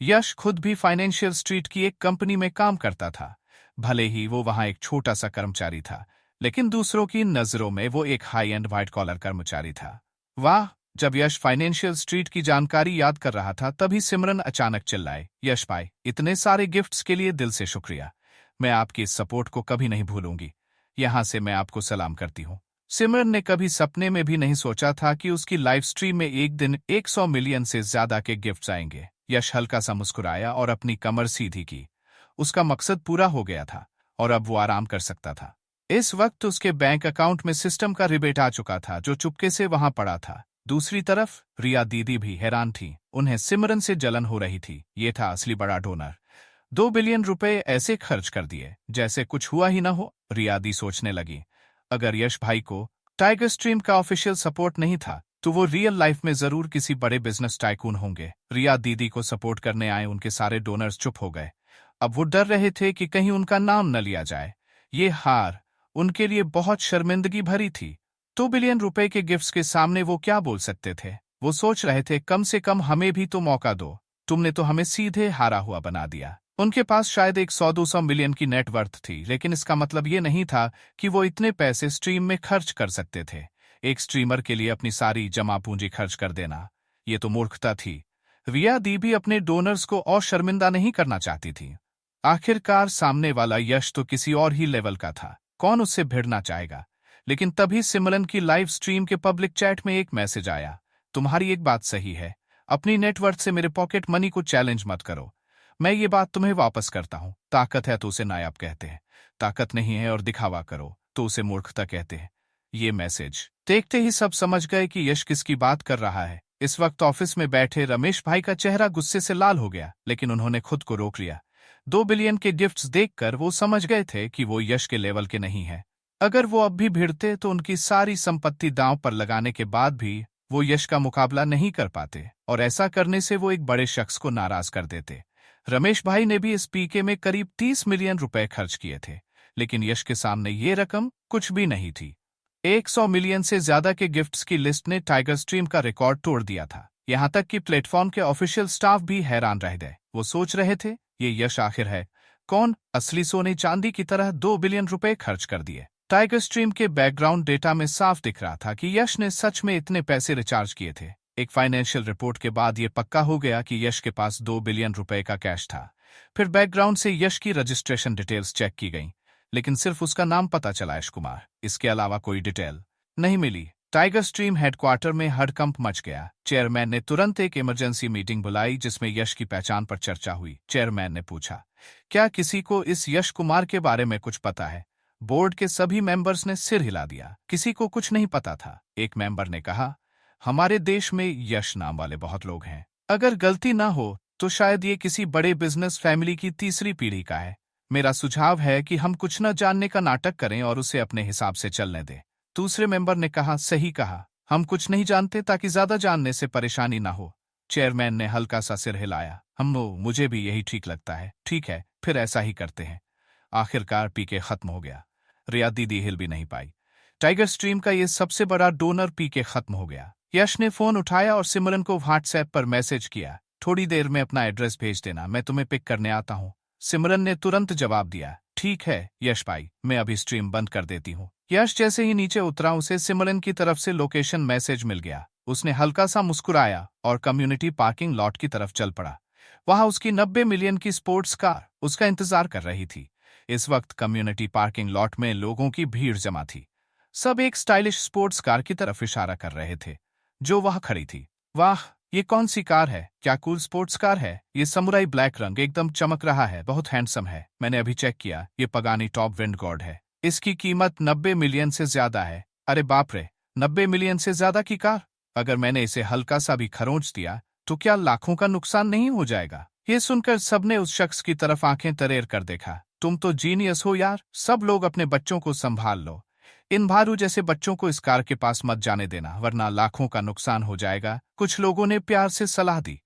यश खुद भी फाइनेंशियल स्ट्रीट की एक कंपनी में काम करता था। भले ही वो वहां एक छोटा सा कर्मचारी था, लेकिन दूसरों की नजरों में वो एक हाई एंड व्हाइट कॉलर कर्मचारी था। वाह! जब यश फाइनेंशियल स्ट्रीट की जानकारी याद कर रहा था तभी सिमरन अचानक चिल्लाए, यश भाई, इतने सारे गिफ्ट्स के लिए दिल से शुक्रिया। मैं आपकी इस सपोर्ट को कभी नहीं भूलूंगी। यहाँ से मैं आपको सलाम करती हूँ। सिमरन ने कभी सपने में भी नहीं सोचा था कि उसकी लाइव स्ट्रीम में एक दिन 100 मिलियन से ज्यादा के गिफ्ट्स आएंगे। यश हल्का सा मुस्कुराया और अपनी कमर सीधी की। उसका मकसद पूरा हो गया था और अब वो आराम कर सकता था। इस वक्त उसके बैंक अकाउंट में सिस्टम का रिबेट आ चुका था, जो चुपके से वहां पड़ा था। दूसरी तरफ रिया दीदी भी हैरान थी। उन्हें सिमरन से जलन हो रही थी। ये था असली बड़ा डोनर। 2 बिलियन रुपए ऐसे खर्च कर दिए जैसे कुछ हुआ ही ना हो। रिया दी सोचने लगी, अगर यश भाई को टाइगर स्ट्रीम का ऑफिशियल सपोर्ट नहीं था तो वो रियल लाइफ में जरूर किसी बड़े बिजनेस टाइकून होंगे। रिया दीदी को सपोर्ट करने आए उनके सारे डोनर्स चुप हो गए। अब वो डर रहे थे कि कहीं उनका नाम न लिया जाए। ये हार उनके लिए बहुत शर्मिंदगी भरी थी। 2 बिलियन रुपए के गिफ्ट्स के सामने वो क्या बोल सकते थे। वो सोच रहे थे, कम से कम हमें भी तो मौका दो। तुमने तो हमें सीधे हारा हुआ बना दिया। उनके पास शायद 100-200 मिलियन की नेट वर्थ थी, लेकिन इसका मतलब ये नहीं था कि वो इतने पैसे स्ट्रीम में खर्च कर सकते थे। एक स्ट्रीमर के लिए अपनी सारी जमा पूंजी खर्च कर देना, ये तो मूर्खता थी। रिया दी भी अपने डोनर्स को और शर्मिंदा नहीं करना चाहती थी। आखिरकार सामने वाला यश तो किसी और ही लेवल का था, कौन उससे भिड़ना चाहेगा। लेकिन तभी सिमरन की लाइव स्ट्रीम के पब्लिक चैट में एक मैसेज आया, तुम्हारी एक बात सही है, अपनी नेटवर्थ से मेरे पॉकेट मनी को चैलेंज मत करो। मैं ये बात तुम्हें वापस करता हूँ। ताकत है तो उसे नायाब कहते हैं, ताकत नहीं है और दिखावा करो तो उसे मूर्खता कहते हैं। ये मैसेज देखते ही सब समझ गए कि यश किसकी बात कर रहा है। इस वक्त ऑफिस में बैठे रमेश भाई का चेहरा गुस्से से लाल हो गया, लेकिन उन्होंने खुद को रोक लिया। 2 बिलियन के गिफ्ट्स देखकर वो समझ गए थे कि वो यश के लेवल के नहीं है। अगर वो अब भी भिड़ते तो उनकी सारी संपत्ति दांव पर लगाने के बाद भी वो यश का मुकाबला नहीं कर पाते, और ऐसा करने से वो एक बड़े शख्स को नाराज कर देते। रमेश भाई ने भी इस पीके में करीब 30 मिलियन रुपए खर्च किए थे, लेकिन यश के सामने ये रकम कुछ भी नहीं थी। 100 मिलियन से ज्यादा के गिफ्ट्स की लिस्ट ने टाइगर स्ट्रीम का रिकॉर्ड तोड़ दिया था। यहाँ तक कि प्लेटफॉर्म के ऑफिशियल स्टाफ भी हैरान रह गए। वो सोच रहे थे, ये यश आखिर है कौन, असली सोने चांदी की तरह 2 बिलियन रुपए खर्च कर दिए। टाइगर स्ट्रीम के बैकग्राउंड डेटा में साफ दिख रहा था कि यश ने सच में इतने पैसे रिचार्ज किए थे। एक फाइनेंशियल रिपोर्ट के बाद यह पक्का हो गया कि यश के पास 2 बिलियन रुपए का कैश था। फिर बैकग्राउंड से यश की रजिस्ट्रेशन डिटेल्स चेक की गईं, लेकिन सिर्फ उसका नाम पता चला यश कुमार। इसके अलावा कोई डिटेल नहीं मिली। टाइगर स्ट्रीम हेडक्वार्टर में हड़कंप मच गया। चेयरमैन ने तुरंत एक इमरजेंसी मीटिंग बुलाई जिसमें यश की पहचान पर चर्चा हुई। चेयरमैन ने पूछा, क्या किसी को इस यश कुमार के बारे में कुछ पता है? बोर्ड के सभी मेंबर्स ने सिर हिला दिया। किसी को कुछ नहीं पता था। एक मेंबर ने कहा, हमारे देश में यश नाम वाले बहुत लोग हैं। अगर गलती ना हो तो शायद ये किसी बड़े बिजनेस फैमिली की तीसरी पीढ़ी का है। मेरा सुझाव है कि हम कुछ न जानने का नाटक करें और उसे अपने हिसाब से चलने दें। दूसरे मेंबर ने कहा, सही कहा, हम कुछ नहीं जानते ताकि ज्यादा जानने से परेशानी ना हो। चेयरमैन ने हल्का सा सिर हिलाया। मुझे भी यही ठीक लगता है। ठीक है, फिर ऐसा ही करते हैं। आखिरकार पीके खत्म हो गया। रिया दीदी हिल भी नहीं पाई। टाइगर स्ट्रीम का ये सबसे बड़ा डोनर पीके खत्म हो गया। यश ने फोन उठाया और सिमरन को व्हाट्सएप पर मैसेज किया, थोड़ी देर में अपना एड्रेस भेज देना, मैं तुम्हें पिक करने आता हूँ। सिमरन ने तुरंत जवाब दिया, ठीक है यश भाई, मैं अभी स्ट्रीम बंद कर देती हूँ। यश जैसे ही नीचे उतरा उसे सिमरन की तरफ से लोकेशन मैसेज मिल गया। उसने हल्का सा मुस्कुराया और कम्युनिटी पार्किंग लॉट की तरफ चल पड़ा। वहां उसकी 90 मिलियन की स्पोर्ट्स कार उसका इंतजार कर रही थी। इस वक्त कम्युनिटी पार्किंग लॉट में लोगों की भीड़ जमा थी। सब एक स्टाइलिश स्पोर्ट्स कार की तरफ इशारा कर रहे थे जो वहां खड़ी थी। वाह, ये कौन सी कार है? क्या कूल स्पोर्ट्स कार है। ये समुराई ब्लैक रंग एकदम चमक रहा है, बहुत हैंडसम है। मैंने अभी चेक किया, ये पगानी टॉप विंड गॉड है। इसकी कीमत 90 मिलियन से ज्यादा है। अरे बाप रे, 90 मिलियन से ज्यादा की कार? अगर मैंने इसे हल्का सा भी खरोंच दिया तो क्या लाखों का नुकसान नहीं हो जाएगा? ये सुनकर सबने उस शख्स की तरफ आंखें तरेर कर देखा। तुम तो जीनियस हो यार। सब लोग अपने बच्चों को संभाल लो। इन भारू जैसे बच्चों को इस कार के पास मत जाने देना, वरना लाखों का नुकसान हो जाएगा। कुछ लोगों ने प्यार से सलाह दी।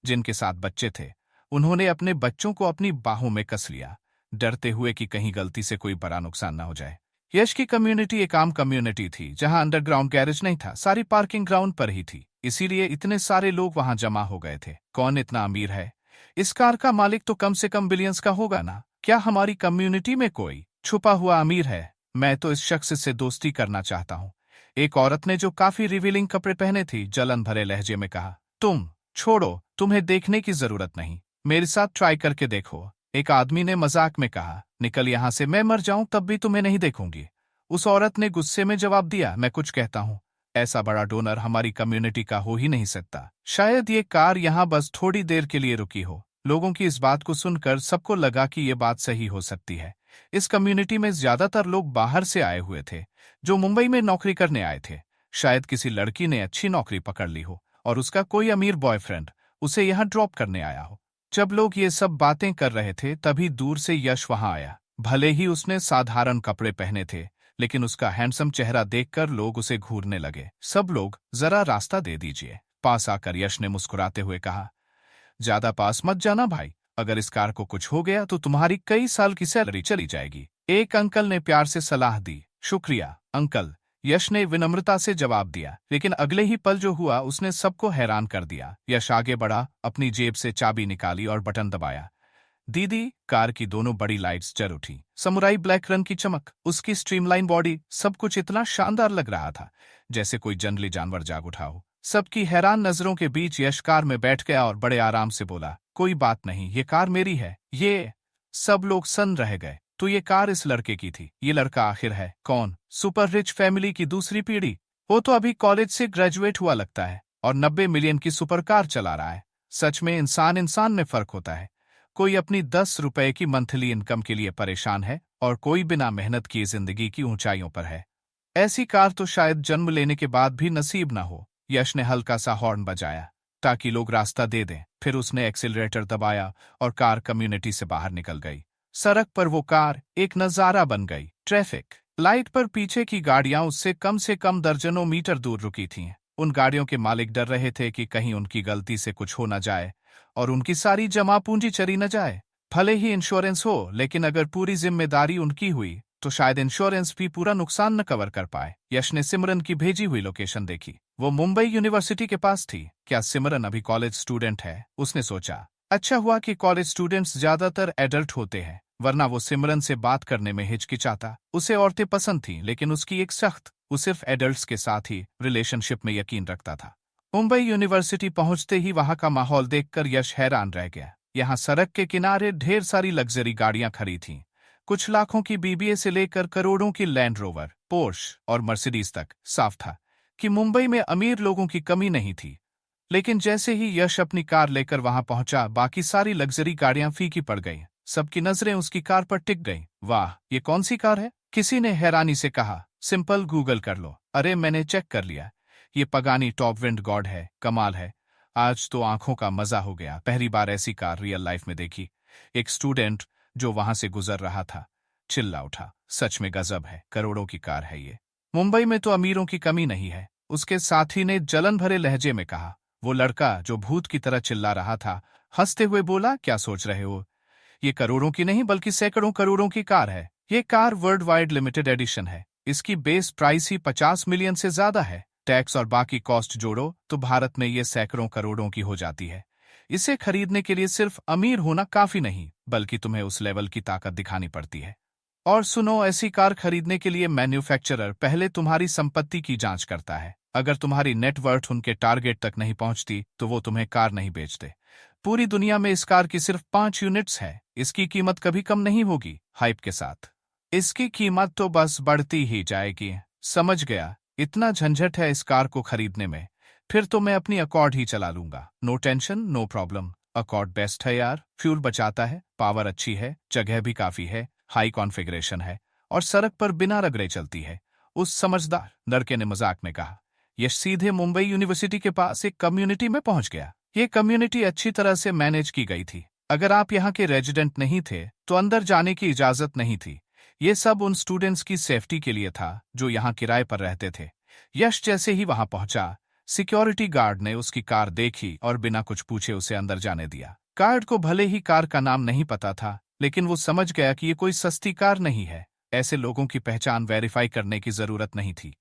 जिनके साथ बच्चे थे उन्होंने अपने बच्चों को अपनी बाहों में कस लिया, डरते हुए कि कहीं गलती से कोई बड़ा नुकसान न हो जाए। यश की कम्युनिटी एक आम कम्युनिटी थी जहां अंडरग्राउंड गैरेज नहीं था, सारी पार्किंग ग्राउंड पर ही थी। इसीलिए इतने सारे लोग वहां जमा हो गए थे। कौन इतना अमीर है? इस कार का मालिक तो कम से कम बिलियंस का होगा ना। क्या हमारी कम्युनिटी में कोई छुपा हुआ अमीर है? मैं तो इस शख्स से दोस्ती करना चाहता हूँ। एक औरत ने जो काफी रिवीलिंग कपड़े पहने थी जलन भरे लहजे में कहा, तुम छोड़ो, तुम्हें देखने की जरूरत नहीं, मेरे साथ ट्राई करके देखो। एक आदमी ने मजाक में कहा, निकल यहां से, मैं मर जाऊं तब भी तुम्हें नहीं देखूंगी। उस औरत ने गुस्से में जवाब दिया, मैं कुछ कहता हूँ, ऐसा बड़ा डोनर हमारी कम्युनिटी का हो ही नहीं सकता। शायद ये कार यहाँ बस थोड़ी देर के लिए रुकी हो। लोगों की इस बात को सुनकर सबको लगा कि ये बात सही हो सकती है। इस कम्युनिटी में ज्यादातर लोग बाहर से आए हुए थे जो मुंबई में नौकरी करने आए थे। शायद किसी लड़की ने अच्छी नौकरी पकड़ ली हो और उसका कोई अमीर बॉयफ्रेंड उसे यहाँ ड्रॉप करने आया हो। जब लोग ये सब बातें कर रहे थे तभी दूर से यश वहां आया। भले ही उसने साधारण कपड़े पहने थे, लेकिन उसका हैंडसम चेहरा देखकर लोग उसे घूरने लगे। सब लोग, जरा रास्ता दे दीजिए। पास आकर यश ने मुस्कुराते हुए कहा, ज्यादा पास मत जाना भाई, अगर इस कार को कुछ हो गया तो तुम्हारी कई साल की सैलरी चली जाएगी। एक अंकल ने प्यार से सलाह दी। शुक्रिया अंकल, यश ने विनम्रता से जवाब दिया। लेकिन अगले ही पल जो हुआ उसने सबको हैरान कर दिया। यश आगे बढ़ा, अपनी जेब से चाबी निकाली और बटन दबाया। दीदी, कार की दोनों बड़ी लाइट्स जल उठी। समुराई ब्लैक रंग की चमक, उसकी स्ट्रीमलाइन बॉडी, सब कुछ इतना शानदार लग रहा था जैसे कोई जंगली जानवर जाग उठा हो। सबकी हैरान नजरों के बीच यश कार में बैठ गया और बड़े आराम से बोला, कोई बात नहीं, ये कार मेरी है। ये सब लोग सन्न रह गए। तो ये कार इस लड़के की थी। ये लड़का आखिर है कौन? सुपर रिच फैमिली की दूसरी पीढ़ी। वो तो अभी कॉलेज से ग्रेजुएट हुआ लगता है और 90 मिलियन की सुपर कार चला रहा है। सच में इंसान इंसान में फर्क होता है। कोई अपनी 10 रुपए की मंथली इनकम के लिए परेशान है और कोई बिना मेहनत किए जिंदगी की ऊंचाइयों पर है। ऐसी कार तो शायद जन्म लेने के बाद भी नसीब ना हो। यश ने हल्का सा हॉर्न बजाया ताकि लोग रास्ता दे दें। फिर उसने एक्सीलरेटर दबाया और कार कम्युनिटी से बाहर निकल गई। सड़क पर वो कार एक नजारा बन गई। ट्रैफिक लाइट पर पीछे की गाड़ियां उससे कम दर्जनों मीटर दूर रुकी थीं। उन गाड़ियों के मालिक डर रहे थे कि कहीं उनकी गलती से कुछ हो न जाए और उनकी सारी जमा पूंजी चली न जाए। भले ही इंश्योरेंस हो, लेकिन अगर पूरी जिम्मेदारी उनकी हुई तो शायद इंश्योरेंस भी पूरा नुकसान न कवर कर पाए। यश ने सिमरन की भेजी हुई लोकेशन देखी। वो मुंबई यूनिवर्सिटी के पास थी। क्या सिमरन अभी कॉलेज स्टूडेंट है? उसने सोचा। अच्छा हुआ कि कॉलेज स्टूडेंट्स ज्यादातर एडल्ट होते हैं, वरना वो सिमरन से बात करने में हिचकिचाता। उसे औरतें पसंद थीं, लेकिन उसकी एक सख्त, वो सिर्फ एडल्ट्स के साथ ही रिलेशनशिप में यकीन रखता था। मुंबई यूनिवर्सिटी पहुंचते ही वहां का माहौल देखकर यश हैरान रह गया। यहाँ सड़क के किनारे ढेर सारी लग्जरी गाड़ियां खड़ी थीं। कुछ लाखों की बीबीए से लेकर करोड़ों की लैंड रोवर, पोर्श और मर्सिडीज तक। साफ था कि मुंबई में अमीर लोगों की कमी नहीं थी। लेकिन जैसे ही यश अपनी कार लेकर वहां पहुंचा, बाकी सारी लग्जरी गाड़ियां फीकी पड़ गईं। सबकी नजरें उसकी कार पर टिक गईं। वाह, ये कौन सी कार है? किसी ने हैरानी से कहा। सिंपल गूगल कर लो। अरे, मैंने चेक कर लिया, ये पगानी टॉप विंड गॉड है। कमाल है, आज तो आंखों का मजा हो गया। पहली बार ऐसी कार रियल लाइफ में देखी। एक स्टूडेंट जो वहां से गुजर रहा था चिल्ला उठा, सच में गजब है, करोड़ों की कार है ये। मुंबई में तो अमीरों की कमी नहीं है, उसके साथी ने जलन भरे लहजे में कहा। वो लड़का जो भूत की तरह चिल्ला रहा था हंसते हुए बोला, क्या सोच रहे हो, ये करोड़ों की नहीं बल्कि सैकड़ों करोड़ों की कार है। ये car world wide limited edition है। इसकी बेस प्राइस ही 50 मिलियन से ज्यादा है। टैक्स और बाकी कॉस्ट जोड़ो तो भारत में ये सैकड़ों करोड़ों की हो जाती है। इसे खरीदने के लिए सिर्फ अमीर होना काफी नहीं, बल्कि तुम्हें उस लेवल की ताकत दिखानी पड़ती है। और सुनो, ऐसी कार खरीदने के लिए मैन्युफैक्चरर पहले तुम्हारी संपत्ति की जांच करता है। अगर तुम्हारी नेटवर्थ उनके टारगेट तक नहीं पहुंचती तो वो तुम्हें कार नहीं बेचते। पूरी दुनिया में इस कार की सिर्फ 5 यूनिट्स है। इसकी कीमत कभी कम नहीं होगी। हाइप के साथ इसकी कीमत तो बस बढ़ती ही जाएगी। समझ गया, इतना झंझट है इस कार को खरीदने में, फिर तो मैं अपनी अकॉर्ड ही चला लूंगा। No tension, no problem. Accord best है यार, फ्यूल बचाता है, पावर अच्छी है, जगह भी काफी है, हाई कॉन्फ़िगरेशन है और सड़क पर बिना रगड़े चलती है। उस समझदार लड़के ने मजाक में कहा। यश सीधे मुंबई यूनिवर्सिटी के पास एक कम्युनिटी में पहुंच गया। ये कम्युनिटी अच्छी तरह से मैनेज की गई थी। अगर आप यहाँ के रेजिडेंट नहीं थे तो अंदर जाने की इजाजत नहीं थी। ये सब उन स्टूडेंट्स की सेफ्टी के लिए था जो यहाँ किराए पर रहते थे। यश जैसे ही वहां पहुंचा, सिक्योरिटी गार्ड ने उसकी कार देखी और बिना कुछ पूछे उसे अंदर जाने दिया। गार्ड को भले ही कार का नाम नहीं पता था, लेकिन वो समझ गया कि ये कोई सस्ती कार नहीं है। ऐसे लोगों की पहचान वेरीफाई करने की जरूरत नहीं थी।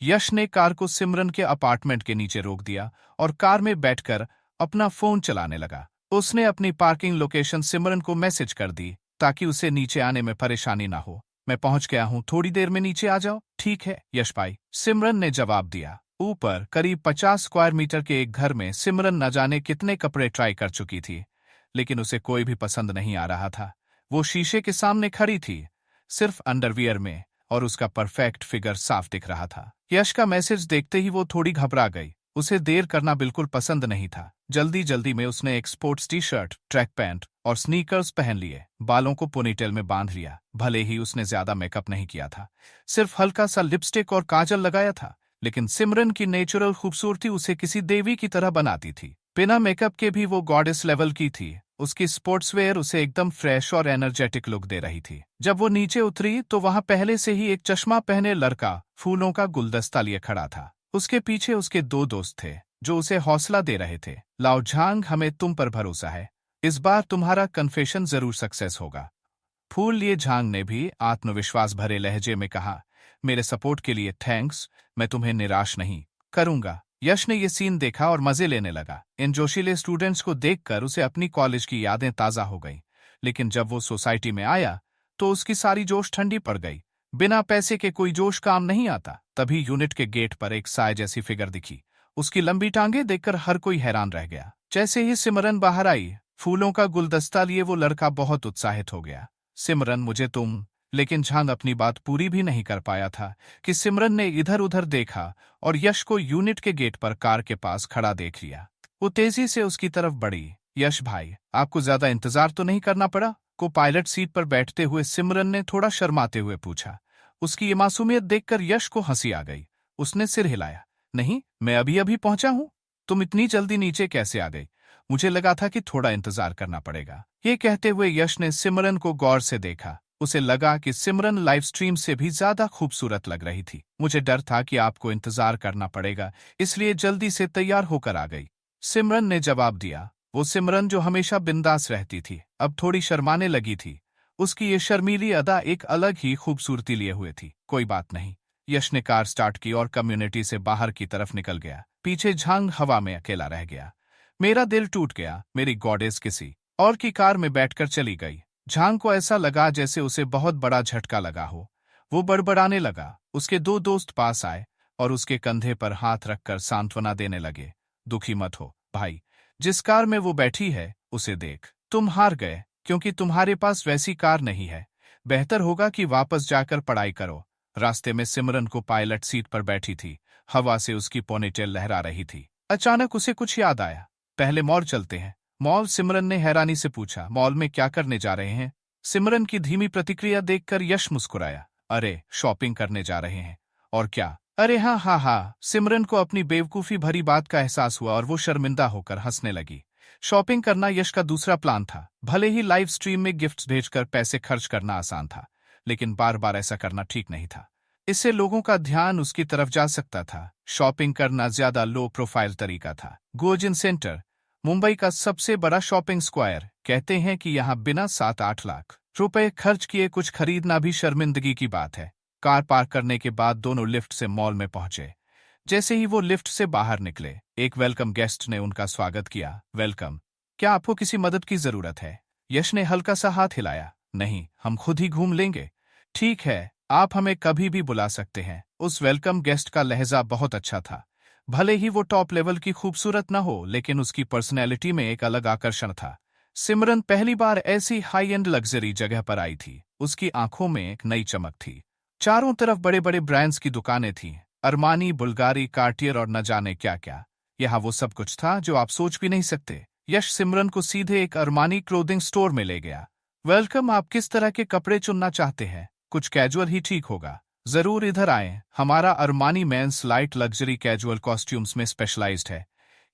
यश ने कार को सिमरन के अपार्टमेंट के नीचे रोक दिया और कार में बैठकर अपना फोन चलाने लगा। उसने अपनी पार्किंग लोकेशन सिमरन को मैसेज कर दी ताकि उसे नीचे आने में परेशानी ना हो। मैं पहुंच गया हूं, थोड़ी देर में नीचे आ जाओ। ठीक है यश भाई, सिमरन ने जवाब दिया। ऊपर करीब 50 स्क्वायर मीटर के एक घर में सिमरन न जाने कितने कपड़े ट्राई कर चुकी थी, लेकिन उसे कोई भी पसंद नहीं आ रहा था। वो शीशे के सामने खड़ी थी, सिर्फ अंडरवियर में, और उसका परफेक्ट फिगर साफ दिख रहा था। यश का मैसेज देखते ही वो थोड़ी घबरा गई। उसे देर करना बिल्कुल पसंद नहीं था। जल्दी जल्दी में उसने एक sports T shirt, track pant और स्नीकर्स पहन लिए। बालों को पोनीटेल में बांध लिया। भले ही उसने ज्यादा मेकअप नहीं किया था, सिर्फ हल्का सा लिपस्टिक और काजल लगाया था, लेकिन सिमरन की नेचुरल खूबसूरती उसे किसी देवी की तरह बनाती थी। बिना मेकअप के भी वो गॉडेस लेवल की थी। उसकी स्पोर्ट्सवेयर उसे एकदम फ्रेश और एनर्जेटिक लुक दे रही थी। जब वो नीचे उतरी तो वहां पहले से ही एक चश्मा पहने लड़का फूलों का गुलदस्ता लिए खड़ा था। उसके पीछे उसके 2 दोस्त थे जो उसे हौसला दे रहे थे। लाओ झांग, हमें तुम पर भरोसा है, इस बार तुम्हारा कन्फेशन जरूर सक्सेस होगा। फूल लिए झांग ने भी आत्मविश्वास भरे लहजे में कहा, मेरे सपोर्ट के लिए थैंक्स, मैं तुम्हें निराश नहीं करूंगा। यश ने ये सीन देखा और मजे लेने लगा। इन जोशीले स्टूडेंट्स को देखकर उसे अपनी कॉलेज की यादें ताज़ा हो गईं। लेकिन जब वो सोसाइटी में आया तो उसकी सारी जोश ठंडी पड़ गई। बिना पैसे के कोई जोश काम नहीं आता। तभी यूनिट के गेट पर एक साय जैसी फिगर दिखी। उसकी लंबी टांगे देखकर हर कोई हैरान रह गया। जैसे ही सिमरन बाहर आई, फूलों का गुलदस्ता लिए वो लड़का बहुत उत्साहित हो गया। सिमरन, मुझे तुम। लेकिन झांग अपनी बात पूरी भी नहीं कर पाया था कि सिमरन ने इधर उधर देखा और यश को यूनिट के गेट पर कार के पास खड़ा देख लिया। वो तेजी से उसकी तरफ बढ़ी। यश भाई, आपको ज्यादा इंतजार तो नहीं करना पड़ा? को पायलट सीट पर बैठते हुए सिमरन ने थोड़ा शर्माते हुए पूछा। उसकी ये मासूमियत देखकर यश को हंसी आ गई। उसने सिर हिलाया। नहीं, मैं अभी अभी पहुंचा हूं। तुम इतनी जल्दी नीचे कैसे आ गई? मुझे लगा था कि थोड़ा इंतजार करना पड़ेगा। ये कहते हुए यश ने सिमरन को गौर से देखा। उसे लगा कि सिमरन लाइव स्ट्रीम से भी ज्यादा खूबसूरत लग रही थी। मुझे डर था कि आपको इंतजार करना पड़ेगा, इसलिए जल्दी से तैयार होकर आ गई, सिमरन ने जवाब दिया। वो सिमरन जो हमेशा बिंदास रहती थी, अब थोड़ी शर्माने लगी थी। उसकी ये शर्मीली अदा एक अलग ही खूबसूरती लिए हुए थी। कोई बात नहीं। यश ने कार स्टार्ट की और कम्युनिटी से बाहर की तरफ निकल गया। पीछे झांग हवा में अकेला रह गया। मेरा दिल टूट गया। मेरी गॉडेस किसी और की कार में बैठकर चली गई। झांग को ऐसा लगा जैसे उसे बहुत बड़ा झटका लगा हो। वो बड़बड़ाने लगा। उसके दो दोस्त पास आए और उसके कंधे पर हाथ रखकर सांत्वना देने लगे। दुखी मत हो भाई, जिस कार में वो बैठी है उसे देख। तुम हार गए क्योंकि तुम्हारे पास वैसी कार नहीं है। बेहतर होगा कि वापस जाकर पढ़ाई करो। रास्ते में सिमरन को पायलट सीट पर बैठी थी। हवा से उसकी पोनीटेल लहरा रही थी। अचानक उसे कुछ याद आया। पहले मॉल चलते हैं। मॉल? सिमरन ने हैरानी से पूछा। मॉल में क्या करने जा रहे हैं? सिमरन की धीमी प्रतिक्रिया देखकर यश मुस्कुराया। अरे, शॉपिंग करने जा रहे हैं। और क्या? अरे हाँ हाँ हाँ। सिमरन को अपनी बेवकूफ़ी भरी बात का एहसास हुआ और वो शर्मिंदा होकर हंसने लगी। शॉपिंग करना यश का दूसरा प्लान था। भले ही लाइव स्ट्रीम में गिफ्ट्स भेजकर पैसे खर्च करना आसान था, लेकिन बार बार ऐसा करना ठीक नहीं था। इससे लोगों का ध्यान उसकी तरफ जा सकता था। शॉपिंग करना ज्यादा लो प्रोफाइल तरीका था। गोजिन सेंटर, मुंबई का सबसे बड़ा शॉपिंग स्क्वायर। कहते हैं कि यहाँ बिना 7-8 लाख रुपए खर्च किए कुछ खरीदना भी शर्मिंदगी की बात है। कार पार्क करने के बाद दोनों लिफ्ट से मॉल में पहुंचे। जैसे ही वो लिफ्ट से बाहर निकले, एक वेलकम गेस्ट ने उनका स्वागत किया। वेलकम। क्या आपको किसी मदद की जरूरत है? यश ने हल्का सा हाथ हिलाया। नहीं, हम खुद ही घूम लेंगे। ठीक है, आप हमें कभी भी बुला सकते हैं। उस वेलकम गेस्ट का लहजा बहुत अच्छा था। भले ही वो टॉप लेवल की खूबसूरत न हो, लेकिन उसकी पर्सनैलिटी में एक अलग आकर्षण था। सिमरन पहली बार ऐसी हाई एंड लग्जरी जगह पर आई थी। उसकी आंखों में एक नई चमक थी। चारों तरफ बड़े बड़े ब्रांड्स की दुकानें थीं। अरमानी, बुल्गारी, कार्टियर और न जाने क्या क्या। यहाँ वो सब कुछ था जो आप सोच भी नहीं सकते। यश सिमरन को सीधे एक अरमानी क्लोथिंग स्टोर में ले गया। वेलकम, आप किस तरह के कपड़े चुनना चाहते हैं? कुछ कैजुअल ही ठीक होगा। जरूर इधर आएं। हमारा Armani mens light luxury casual costumes में स्पेशलाइज्ड है।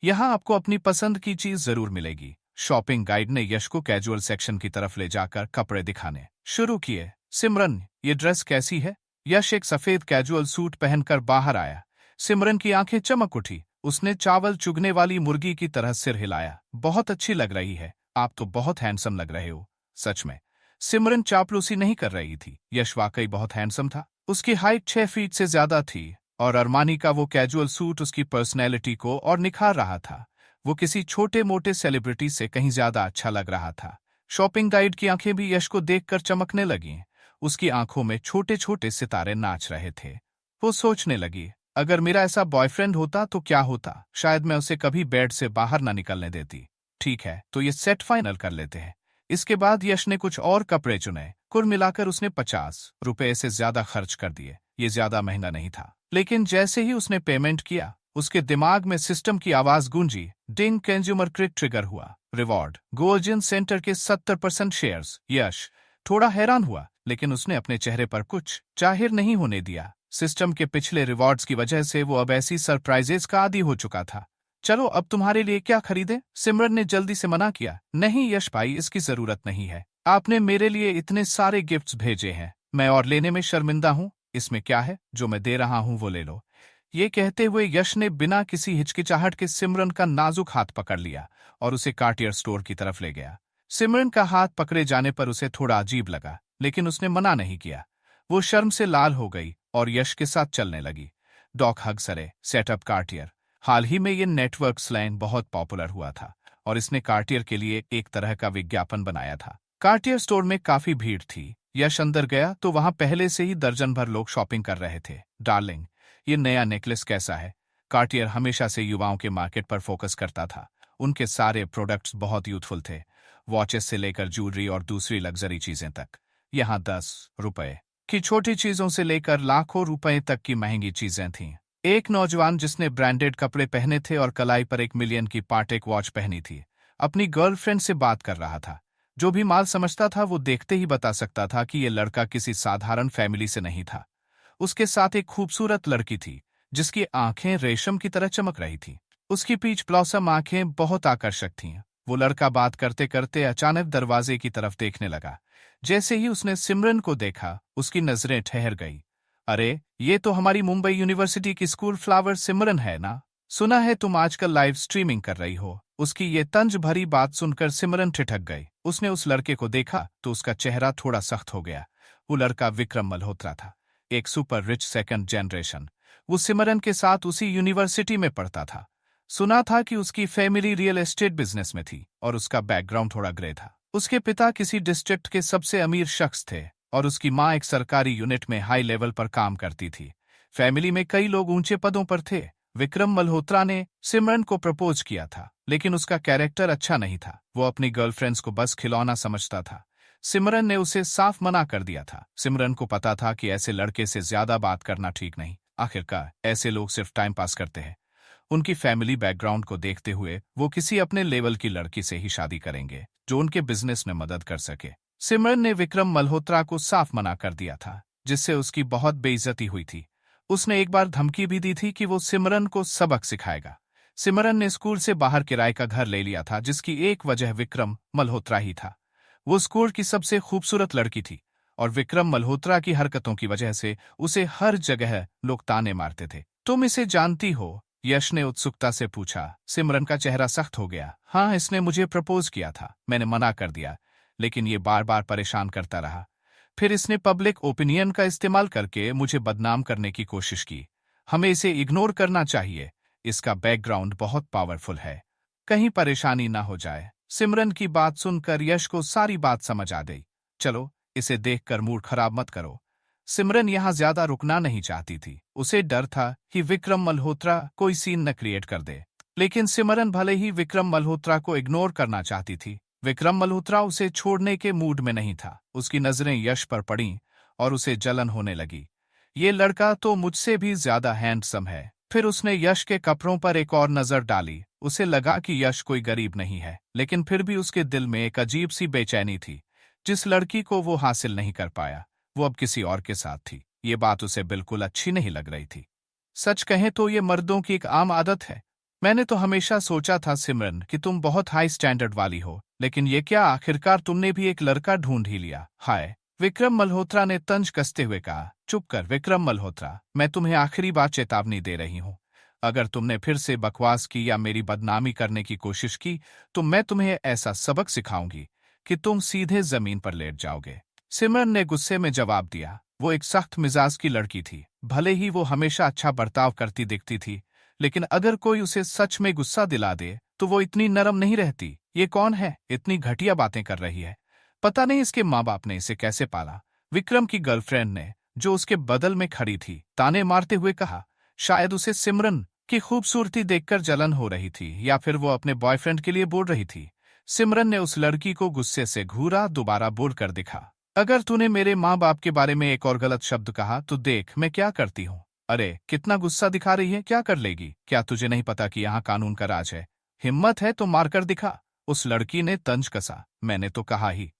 यहाँ आपको अपनी पसंद की चीज जरूर मिलेगी। शॉपिंग गाइड ने यश को कैजुअल सेक्शन की तरफ ले जाकर कपड़े दिखाने शुरू किए। सिमरन, ये ड्रेस कैसी है? यश एक सफेद कैजुअल सूट पहनकर बाहर आया। सिमरन की आंखें चमक उठी। उसने चावल चुगने वाली मुर्गी की तरह सिर हिलाया। बहुत अच्छी लग रही है। आप तो बहुत हैंडसम लग रहे हो। सच में? सिमरन चापलूसी नहीं कर रही थी। यश वाकई बहुत हैंडसम था। उसकी हाइट 6 फीट से ज्यादा थी और अरमानी का वो कैजुअल सूट उसकी पर्सनैलिटी को और निखार रहा था। वो किसी छोटे मोटे सेलिब्रिटी से कहीं ज्यादा अच्छा लग रहा था। शॉपिंग गाइड की आंखें भी यश को देखकर चमकने लगीं। उसकी आंखों में छोटे छोटे सितारे नाच रहे थे। वो सोचने लगी, अगर मेरा ऐसा बॉयफ्रेंड होता तो क्या होता? शायद मैं उसे कभी बेड से बाहर ना निकलने देती। ठीक है, तो ये सेट फाइनल कर लेते हैं। इसके बाद यश ने कुछ और कपड़े चुने। कुल मिलाकर उसने 50 रुपए से ज्यादा खर्च कर दिए। ये ज्यादा महंगा नहीं था, लेकिन जैसे ही उसने पेमेंट किया, उसके दिमाग में सिस्टम की आवाज गूंजी। डिंग, कंज्यूमर क्रेडिट ट्रिगर हुआ। रिवॉर्ड, गोजिन सेंटर के 70% शेयर्स। यश थोड़ा हैरान हुआ, लेकिन उसने अपने चेहरे पर कुछ जाहिर नहीं होने दिया। सिस्टम के पिछले रिवॉर्ड्स की वजह से वो अब ऐसी सरप्राइजेस का आदी हो चुका था। चलो, अब तुम्हारे लिए क्या खरीदें? सिमरन ने जल्दी से मना किया। नहीं यश भाई, इसकी जरूरत नहीं है। आपने मेरे लिए इतने सारे गिफ्ट्स भेजे हैं, मैं और लेने में शर्मिंदा हूँ। इसमें क्या है? जो मैं दे रहा हूँ वो ले लो। ये कहते हुए यश ने बिना किसी हिचकिचाहट के सिमरन का नाजुक हाथ पकड़ लिया और उसे कार्टियर स्टोर की तरफ ले गया। सिमरन का हाथ पकड़े जाने पर उसे थोड़ा अजीब लगा, लेकिन उसने मना नहीं किया। वो शर्म से लाल हो गई और यश के साथ चलने लगी। डॉक हगसरे सेटअप कार्टियर। हाल ही में ये नेटवर्क स्लैंग बहुत पॉपुलर हुआ था और इसने कार्टियर के लिए एक तरह का विज्ञापन बनाया था। कार्टियर स्टोर में काफी भीड़ थी। यश अंदर गया तो वहां पहले से ही दर्जन भर लोग शॉपिंग कर रहे थे। डार्लिंग, ये नया नेकलेस कैसा है? कार्टियर हमेशा से युवाओं के मार्केट पर फोकस करता था। उनके सारे प्रोडक्ट्स बहुत यूथफुल थे, वॉचेस से लेकर ज्वेलरी और दूसरी लग्जरी चीजें तक। यहाँ 10 रुपए की छोटी चीजों से लेकर लाखों रुपए तक की महंगी चीजें थीं। एक नौजवान जिसने ब्रांडेड कपड़े पहने थे और कलाई पर 1 मिलियन की पाटेक वॉच पहनी थी, अपनी गर्लफ्रेंड से बात कर रहा था। जो भी माल समझता था वो देखते ही बता सकता था कि ये लड़का किसी साधारण फैमिली से नहीं था। उसके साथ एक खूबसूरत लड़की थी जिसकी आंखें रेशम की तरह चमक रही थी। उसकी पीच ब्लॉसम आंखें बहुत आकर्षक थीं। वो लड़का बात करते करते अचानक दरवाजे की तरफ देखने लगा। जैसे ही उसने सिमरन को देखा, उसकी नजरें ठहर गई। अरे, ये तो हमारी मुंबई यूनिवर्सिटी की स्कूल फ्लावर सिमरन है ना? सुना है तुम आजकल लाइव स्ट्रीमिंग कर रही हो। उसकी ये तंज भरी बात सुनकर सिमरन ठिठक गई। उसने उस लड़के को देखा तो उसका चेहरा थोड़ा सख्त हो गया। वो लड़का विक्रम मल्होत्रा था, एक सुपर रिच सेकंड जनरेशन। वो सिमरन के साथ उसी यूनिवर्सिटी में पढ़ता था। सुना था कि उसकी फैमिली रियल एस्टेट बिजनेस में थी और उसका बैकग्राउंड थोड़ा ग्रे था। उसके पिता किसी डिस्ट्रिक्ट के सबसे अमीर शख्स थे और उसकी माँ एक सरकारी यूनिट में हाई लेवल पर काम करती थी। फैमिली में कई लोग ऊंचे पदों पर थे। विक्रम मल्होत्रा ने सिमरन को प्रपोज किया था, लेकिन उसका कैरेक्टर अच्छा नहीं था। वो अपनी गर्लफ्रेंड्स को बस खिलौना समझता था। सिमरन ने उसे साफ मना कर दिया था। सिमरन को पता था कि ऐसे लड़के से ज्यादा बात करना ठीक नहीं। आखिरकार ऐसे लोग सिर्फ टाइम पास करते हैं। उनकी फैमिली बैकग्राउंड को देखते हुए वो किसी अपने लेवल की लड़की से ही शादी करेंगे जो उनके बिजनेस में मदद कर सके। सिमरन ने विक्रम मल्होत्रा को साफ मना कर दिया था, जिससे उसकी बहुत बेइज्जती हुई थी। उसने एक बार धमकी भी दी थी कि वो सिमरन को सबक सिखाएगा। सिमरन ने स्कूल से बाहर किराए का घर ले लिया था, जिसकी एक वजह विक्रम मल्होत्रा ही था। वो स्कूल की सबसे खूबसूरत लड़की थी और विक्रम मल्होत्रा की हरकतों की वजह से उसे हर जगह लोग ताने मारते थे। तुम इसे जानती हो? यश ने उत्सुकता से पूछा। सिमरन का चेहरा सख्त हो गया। हाँ, इसने मुझे प्रपोज किया था। मैंने मना कर दिया, लेकिन ये बार बार परेशान करता रहा। फिर इसने पब्लिक ओपिनियन का इस्तेमाल करके मुझे बदनाम करने की कोशिश की। हमें इसे इग्नोर करना चाहिए। इसका बैकग्राउंड बहुत पावरफुल है, कहीं परेशानी ना हो जाए। सिमरन की बात सुनकर यश को सारी बात समझ आ गई। चलो, इसे देखकर मूड खराब मत करो। सिमरन यहां ज्यादा रुकना नहीं चाहती थी। उसे डर था कि विक्रम मल्होत्रा कोई सीन न क्रिएट कर दे। लेकिन सिमरन भले ही विक्रम मल्होत्रा को इग्नोर करना चाहती थी, विक्रम मल्होत्रा उसे छोड़ने के मूड में नहीं था। उसकी नजरें यश पर पड़ीं और उसे जलन होने लगी। ये लड़का तो मुझसे भी ज्यादा हैंडसम है। फिर उसने यश के कपड़ों पर एक और नजर डाली। उसे लगा कि यश कोई गरीब नहीं है, लेकिन फिर भी उसके दिल में एक अजीब सी बेचैनी थी। जिस लड़की को वो हासिल नहीं कर पाया, वो अब किसी और के साथ थी। ये बात उसे बिल्कुल अच्छी नहीं लग रही थी। सच कहें तो ये मर्दों की एक आम आदत है। मैंने तो हमेशा सोचा था सिमरन कि तुम बहुत हाई स्टैंडर्ड वाली हो, लेकिन ये क्या, आखिरकार तुमने भी एक लड़का ढूंढ ही लिया। हाय, विक्रम मल्होत्रा ने तंज कसते हुए कहा। चुप कर विक्रम मल्होत्रा, मैं तुम्हें आखिरी बार चेतावनी दे रही हूँ। अगर तुमने फिर से बकवास की या मेरी बदनामी करने की कोशिश की तो मैं तुम्हें ऐसा सबक सिखाऊंगी कि तुम सीधे जमीन पर लेट जाओगे। सिमरन ने गुस्से में जवाब दिया। वो एक सख्त मिजाज की लड़की थी। भले ही वो हमेशा अच्छा बर्ताव करती दिखती थी, लेकिन अगर कोई उसे सच में गुस्सा दिला दे तो वो इतनी नरम नहीं रहती। ये कौन है, इतनी घटिया बातें कर रही है? पता नहीं इसके माँ बाप ने इसे कैसे पाला। विक्रम की गर्लफ्रेंड ने, जो उसके बदल में खड़ी थी, ताने मारते हुए कहा। शायद उसे सिमरन की खूबसूरती देखकर जलन हो रही थी, या फिर वो अपने बॉयफ्रेंड के लिए बोल रही थी। सिमरन ने उस लड़की को गुस्से से घूरा, दोबारा बोल कर दिखा। अगर तूने मेरे माँ बाप के बारे में एक और गलत शब्द कहा तो देख मैं क्या करती हूँ। अरे कितना गुस्सा दिखा रही है, क्या कर लेगी? क्या तुझे नहीं पता कि यहाँ कानून का राज है? हिम्मत है तो मारकर दिखा। उस लड़की ने तंज कसा। मैंने तो कहा ही,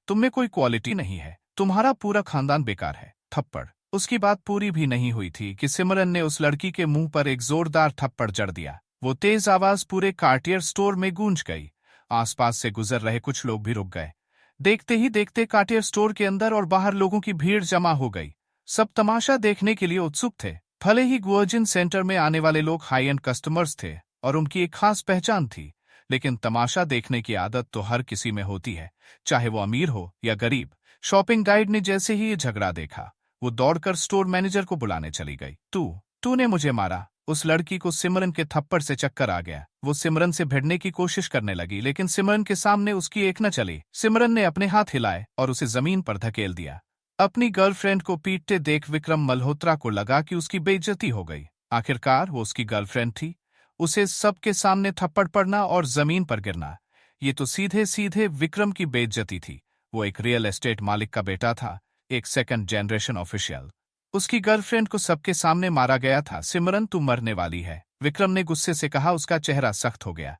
तुम में कोई क्वालिटी नहीं है, तुम्हारा पूरा खानदान बेकार है। थप्पड़। उसकी बात पूरी भी नहीं हुई थी कि सिमरन ने उस लड़की के मुंह पर एक जोरदार थप्पड़ जड़ दिया। वो तेज आवाज पूरे कार्टियर स्टोर में गूंज गई। आसपास से गुजर रहे कुछ लोग भी रुक गए। देखते ही देखते कार्टियर स्टोर के अंदर और बाहर लोगों की भीड़ जमा हो गई। सब तमाशा देखने के लिए उत्सुक थे। भले ही गुअर्जिन सेंटर में आने वाले लोग हाई एंड कस्टमर्स थे और उनकी एक खास पहचान थी, लेकिन तमाशा देखने की आदत तो हर किसी में होती है, चाहे वो अमीर हो या गरीब। शॉपिंग गाइड ने जैसे ही ये झगड़ा देखा, वो दौड़कर स्टोर मैनेजर को बुलाने चली गई। तूने मुझे मारा। उस लड़की को सिमरन के थप्पड़ से चक्कर आ गया। वो सिमरन से भिड़ने की कोशिश करने लगी, लेकिन सिमरन के सामने उसकी एक न चली। सिमरन ने अपने हाथ हिलाए और उसे जमीन पर धकेल दिया। अपनी गर्लफ्रेंड को पीटते देख विक्रम मल्होत्रा को लगा कि उसकी बेइज्जती हो गई। आखिरकार वो उसकी गर्लफ्रेंड थी। उसे सबके सामने थप्पड़ पड़ना और जमीन पर गिरना, ये तो सीधे सीधे विक्रम की बेइज्जती थी। वो एक रियल एस्टेट मालिक का बेटा था, एक सेकंड जनरेशन ऑफिशियल। उसकी गर्लफ्रेंड को सबके सामने मारा गया था। सिमरन तू मरने वाली है, विक्रम ने गुस्से से कहा। उसका चेहरा सख्त हो गया।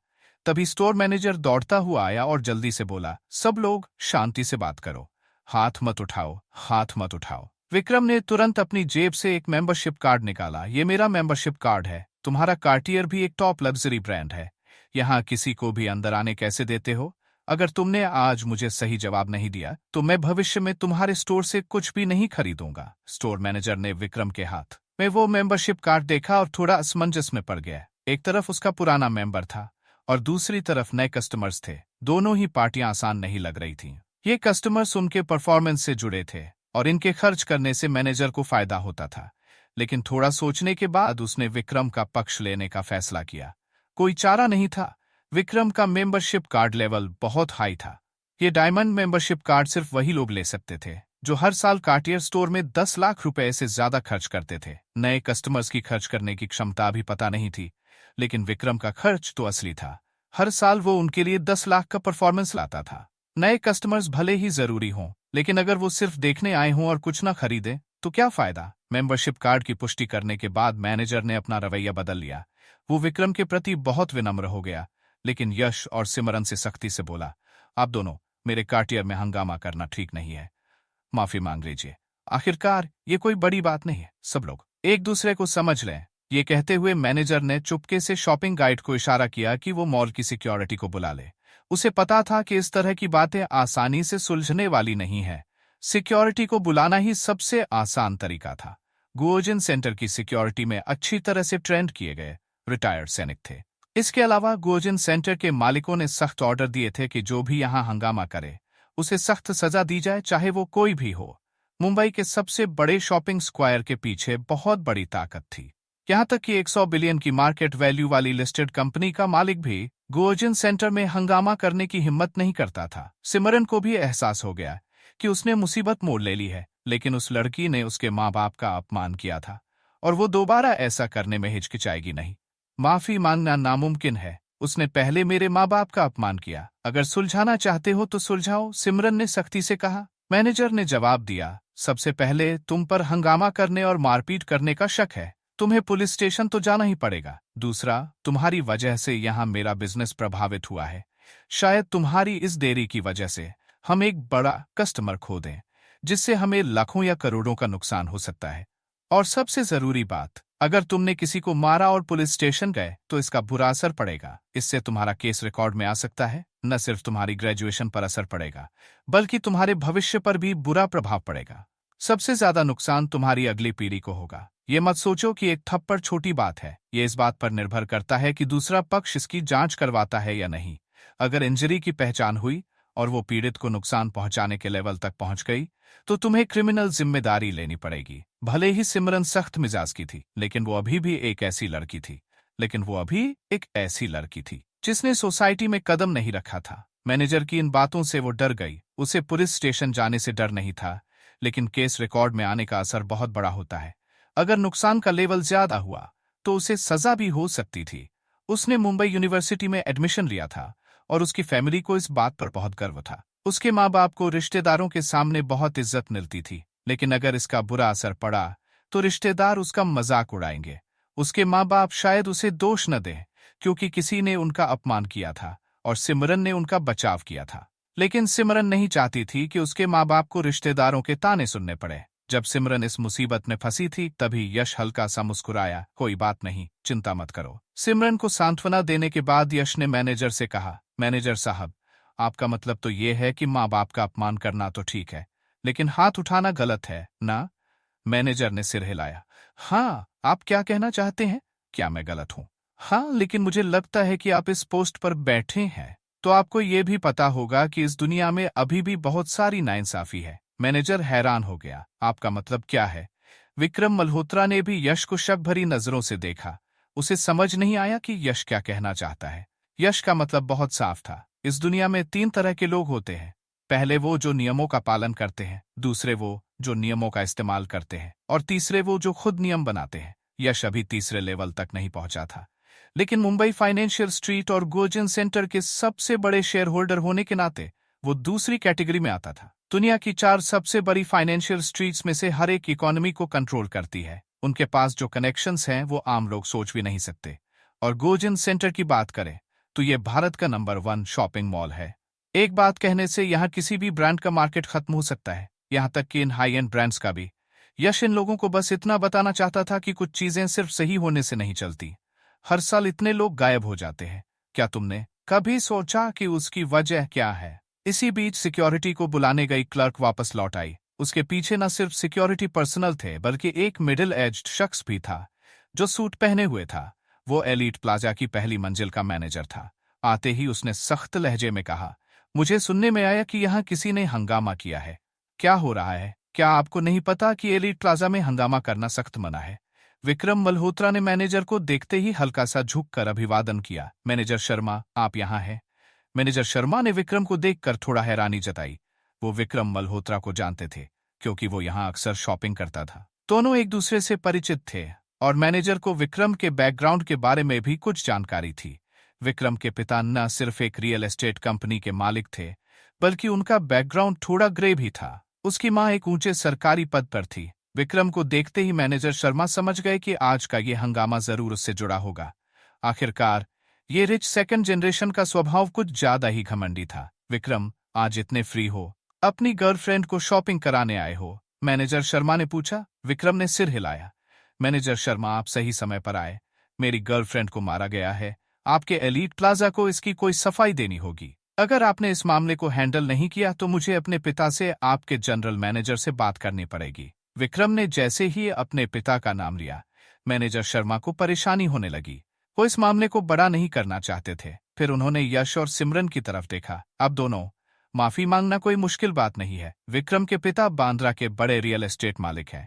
तभी स्टोर मैनेजर दौड़ता हुआ आया और जल्दी से बोला, सब लोग शांति से बात करो, हाथ मत उठाओ, हाथ मत उठाओ। विक्रम ने तुरंत अपनी जेब से एक मेंबरशिप कार्ड निकाला। ये मेरा मेंबरशिप कार्ड है। तुम्हारा कार्टियर भी एक टॉप लग्जरी ब्रांड है। यहाँ किसी को भी अंदर आने कैसे देते हो? अगर तुमने आज मुझे सही जवाब नहीं दिया तो मैं भविष्य में तुम्हारे स्टोर से कुछ भी नहीं खरीदूंगा। स्टोर मैनेजर ने विक्रम के हाथ में वो मेंबरशिप कार्ड देखा और थोड़ा असमंजस में पड़ गया। एक तरफ उसका पुराना मेंबर था और दूसरी तरफ नए कस्टमर्स थे। दोनों ही पार्टियां आसान नहीं लग रही थीं। ये कस्टमर्स उनके परफॉर्मेंस से जुड़े थे और इनके खर्च करने से मैनेजर को फायदा होता था। लेकिन थोड़ा सोचने के बाद उसने विक्रम का पक्ष लेने का फैसला किया। कोई चारा नहीं था। विक्रम का मेंबरशिप कार्ड लेवल बहुत हाई था। ये डायमंड मेंबरशिप कार्ड सिर्फ वही लोग ले सकते थे जो हर साल कार्टियर स्टोर में 10 लाख रुपए से ज्यादा खर्च करते थे। नए कस्टमर्स की खर्च करने की क्षमता भी पता नहीं थी, लेकिन विक्रम का खर्च तो असली था। हर साल वो उनके लिए 10 लाख का परफॉर्मेंस लाता था। नए कस्टमर्स भले ही जरूरी हों, लेकिन अगर वो सिर्फ देखने आए हों और कुछ ना खरीदे तो क्या फायदा। मेंबरशिप कार्ड की पुष्टि करने के बाद मैनेजर ने अपना रवैया बदल लिया। वो विक्रम के प्रति बहुत विनम्र हो गया, लेकिन यश और सिमरन से सख्ती से बोला, आप दोनों मेरे कार्टियर में हंगामा करना ठीक नहीं है, माफी मांग लीजिए। आखिरकार ये कोई बड़ी बात नहीं है, सब लोग एक दूसरे को समझ लें। ये कहते हुए मैनेजर ने चुपके से शॉपिंग गाइड को इशारा किया कि वो मॉल की सिक्योरिटी को बुला ले। उसे पता था कि इस तरह की बातें आसानी से सुलझने वाली नहीं है। सिक्योरिटी को बुलाना ही सबसे आसान तरीका था। गुओजिन सेंटर की सिक्योरिटी में अच्छी तरह से ट्रेंड किए गए रिटायर्ड सैनिक थे। इसके अलावा गुओजिन सेंटर के मालिकों ने सख्त ऑर्डर दिए थे कि जो भी यहां हंगामा करे उसे सख्त सजा दी जाए, चाहे वो कोई भी हो। मुंबई के सबसे बड़े शॉपिंग स्क्वायर के पीछे बहुत बड़ी ताकत थी। यहां तक कि 100 बिलियन की मार्केट वैल्यू वाली लिस्टेड कंपनी का मालिक भी गुओजिन सेंटर में हंगामा करने की हिम्मत नहीं करता था। सिमरन को भी एहसास हो गया कि उसने मुसीबत मोड़ ले ली है, लेकिन उस लड़की ने उसके माँ बाप का अपमान किया था और वो दोबारा ऐसा करने में हिचकिचाएगी नहीं। माफी मांगना नामुमकिन है, उसने पहले मेरे माँ बाप का अपमान किया, अगर सुलझाना चाहते हो तो सुलझाओ, सिमरन ने सख्ती से कहा। मैनेजर ने जवाब दिया, सबसे पहले तुम पर हंगामा करने और मारपीट करने का शक है, तुम्हें पुलिस स्टेशन तो जाना ही पड़ेगा। दूसरा, तुम्हारी वजह से यहाँ मेरा बिजनेस प्रभावित हुआ है। शायद तुम्हारी इस देरी की वजह से हम एक बड़ा कस्टमर खो दें, जिससे हमें लाखों या करोड़ों का नुकसान हो सकता है। और सबसे जरूरी बात, अगर तुमने किसी को मारा और पुलिस स्टेशन गए तो इसका बुरा असर पड़ेगा। इससे तुम्हारा केस रिकॉर्ड में आ सकता है। न सिर्फ तुम्हारी ग्रेजुएशन पर असर पड़ेगा, बल्कि तुम्हारे भविष्य पर भी बुरा प्रभाव पड़ेगा। सबसे ज्यादा नुकसान तुम्हारी अगली पीढ़ी को होगा। ये मत सोचो कि एक थप्पड़ छोटी बात है, ये इस बात पर निर्भर करता है कि दूसरा पक्ष इसकी जांच करवाता है या नहीं। अगर इंजरी की पहचान हुई और वो पीड़ित को नुकसान पहुंचाने के लेवल तक पहुंच गई तो तुम्हें क्रिमिनल जिम्मेदारी लेनी पड़ेगी। भले ही सिमरन सख्त मिजाज की थी, लेकिन वो अभी भी एक ऐसी लड़की थी जिसने सोसाइटी में कदम नहीं रखा था। मैनेजर की इन बातों से वो डर गई। उसे पुलिस स्टेशन जाने से डर नहीं था, लेकिन केस रिकॉर्ड में आने का असर बहुत बड़ा होता है। अगर नुकसान का लेवल ज्यादा हुआ तो उसे सजा भी हो सकती थी। उसने मुंबई यूनिवर्सिटी में एडमिशन लिया था और उसकी फैमिली को इस बात पर बहुत गर्व था। उसके माँ बाप को रिश्तेदारों के सामने बहुत इज्जत मिलती थी, लेकिन अगर इसका बुरा असर पड़ा तो रिश्तेदार उसका मजाक उड़ाएंगे। उसके माँ बाप शायद उसे दोष न दें, क्योंकि किसी ने उनका अपमान किया था और सिमरन ने उनका बचाव किया था। लेकिन सिमरन नहीं चाहती थी कि उसके माँ बाप को रिश्तेदारों के ताने सुनने पड़े। जब सिमरन इस मुसीबत में फंसी थी तभी यश हल्का सा मुस्कुराया, कोई बात नहीं, चिंता मत करो। सिमरन को सांत्वना देने के बाद यश ने मैनेजर से कहा, मैनेजर साहब, आपका मतलब तो ये है कि माँ बाप का अपमान करना तो ठीक है, लेकिन हाथ उठाना गलत है ना? मैनेजर ने सिर हिलाया। हाँ, आप क्या कहना चाहते हैं? क्या मैं गलत हूँ? हाँ, लेकिन मुझे लगता है कि आप इस पोस्ट पर बैठे हैं तो आपको ये भी पता होगा कि इस दुनिया में अभी भी बहुत सारी नाइंसाफी है। मैनेजर हैरान हो गया, आपका मतलब क्या है? विक्रम मल्होत्रा ने भी यश को शक भरी नजरों से देखा। उसे समझ नहीं आया कि यश क्या कहना चाहता है। यश का मतलब बहुत साफ था, इस दुनिया में 3 तरह के लोग होते हैं। पहले वो जो नियमों का पालन करते हैं, दूसरे वो जो नियमों का इस्तेमाल करते हैं, और तीसरे वो जो खुद नियम बनाते हैं। यश अभी तीसरे लेवल तक नहीं पहुंचा था, लेकिन मुंबई फाइनेंशियल स्ट्रीट और गुओजिन सेंटर के सबसे बड़े शेयर होल्डर होने के नाते वो दूसरी कैटेगरी में आता था। दुनिया की 4 सबसे बड़ी फाइनेंशियल स्ट्रीट्स में से हर एक इकोनॉमी को कंट्रोल करती है। उनके पास जो कनेक्शंस हैं वो आम लोग सोच भी नहीं सकते। और गुओजिन सेंटर की बात करें तो ये भारत का नंबर 1 शॉपिंग मॉल है। एक बात कहने से यहाँ किसी भी ब्रांड का मार्केट खत्म हो सकता है, यहाँ तक कि इन हाई एंड ब्रांड्स का भी। यश इन लोगों को बस इतना बताना चाहता था कि कुछ चीजें सिर्फ सही होने से नहीं चलती। हर साल इतने लोग गायब हो जाते हैं। क्या तुमने कभी सोचा कि उसकी वजह क्या है? इसी बीच सिक्योरिटी को बुलाने गई क्लर्क वापस लौट आई। उसके पीछे न सिर्फ सिक्योरिटी पर्सनल थे, बल्कि एक मिडिल एज्ड शख्स भी था जो सूट पहने हुए था। वो एलीट प्लाजा की पहली मंजिल का मैनेजर था। आते ही उसने सख्त लहजे में कहा, मुझे सुनने में आया कि यहाँ किसी ने हंगामा किया है। क्या हो रहा है? क्या आपको नहीं पता कि एलीट प्लाजा में हंगामा करना सख्त मना है? विक्रम मल्होत्रा ने मैनेजर को देखते ही हल्का सा झुककर अभिवादन किया। मैनेजर शर्मा, आप यहाँ हैं? मैनेजर शर्मा ने विक्रम को देखकर थोड़ा हैरानी जताई। वो विक्रम मल्होत्रा को जानते थे, क्योंकि वो यहाँ अक्सर शॉपिंग करता था। दोनों एक दूसरे से परिचित थे और मैनेजर को विक्रम के बैकग्राउंड के बारे में भी कुछ जानकारी थी। विक्रम के पिता न सिर्फ एक रियल एस्टेट कंपनी के मालिक थे, बल्कि उनका बैकग्राउंड थोड़ा ग्रे भी था। उसकी मां एक ऊंचे सरकारी पद पर थी। विक्रम को देखते ही मैनेजर शर्मा समझ गए कि आज का ये हंगामा जरूर उससे जुड़ा होगा। आखिरकार ये रिच सेकंड जनरेशन का स्वभाव कुछ ज्यादा ही घमंडी था। विक्रम, आज इतने फ्री हो, अपनी गर्लफ्रेंड को शॉपिंग कराने आए हो? मैनेजर शर्मा ने पूछा। विक्रम ने सिर हिलाया। मैनेजर शर्मा, आप सही समय पर आए। मेरी गर्लफ्रेंड को मारा गया है। आपके एलीट प्लाजा को इसकी कोई सफाई देनी होगी। अगर आपने इस मामले को हैंडल नहीं किया तो मुझे अपने पिता से आपके जनरल मैनेजर से बात करनी पड़ेगी। विक्रम ने जैसे ही अपने पिता का नाम लिया, मैनेजर शर्मा को परेशानी होने लगी। वो इस मामले को बड़ा नहीं करना चाहते थे। फिर उन्होंने यश और सिमरन की तरफ देखा। अब दोनों, माफी मांगना कोई मुश्किल बात नहीं है। विक्रम के पिता बांद्रा के बड़े रियल एस्टेट मालिक हैं।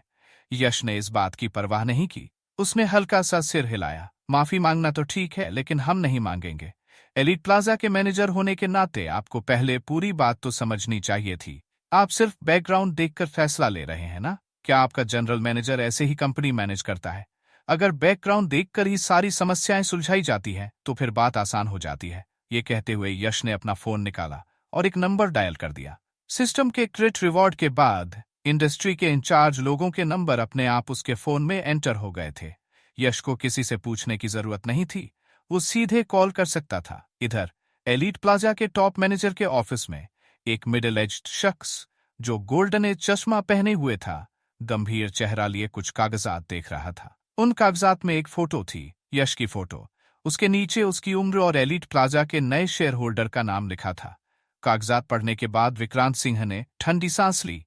यश ने इस बात की परवाह नहीं की। उसने हल्का सा सिर हिलाया। माफी मांगना तो ठीक है, लेकिन हम नहीं मांगेंगे। एलीट प्लाजा के मैनेजर होने के नाते आपको पहले पूरी बात तो समझनी चाहिए थी। आप सिर्फ बैकग्राउंड देखकर फैसला ले रहे हैं ना? क्या आपका जनरल मैनेजर ऐसे ही कंपनी मैनेज करता है? अगर बैकग्राउंड देखकर ही सारी समस्याएं सुलझाई जाती है तो फिर बात आसान हो जाती है। ये कहते हुए यश ने अपना फोन निकाला और एक नंबर डायल कर दिया। सिस्टम के क्रेडिट रिवॉर्ड के बाद इंडस्ट्री के इंचार्ज लोगों के नंबर अपने आप उसके फोन में एंटर हो गए थे। यश को किसी से पूछने की जरूरत नहीं थी, वो सीधे कॉल कर सकता था। इधर एलीट प्लाजा के टॉप मैनेजर के ऑफिस में एक मिडिल एज्ड शख्स जो गोल्डन एज चश्मा पहने हुए था, गंभीर चेहरा लिए कुछ कागजात देख रहा था। उन कागजात में एक फोटो थी, यश की फोटो। उसके नीचे उसकी उम्र और एलीट प्लाजा के नए शेयर होल्डर का नाम लिखा था। कागजात पढ़ने के बाद विक्रांत सिंह ने ठंडी सांस ली।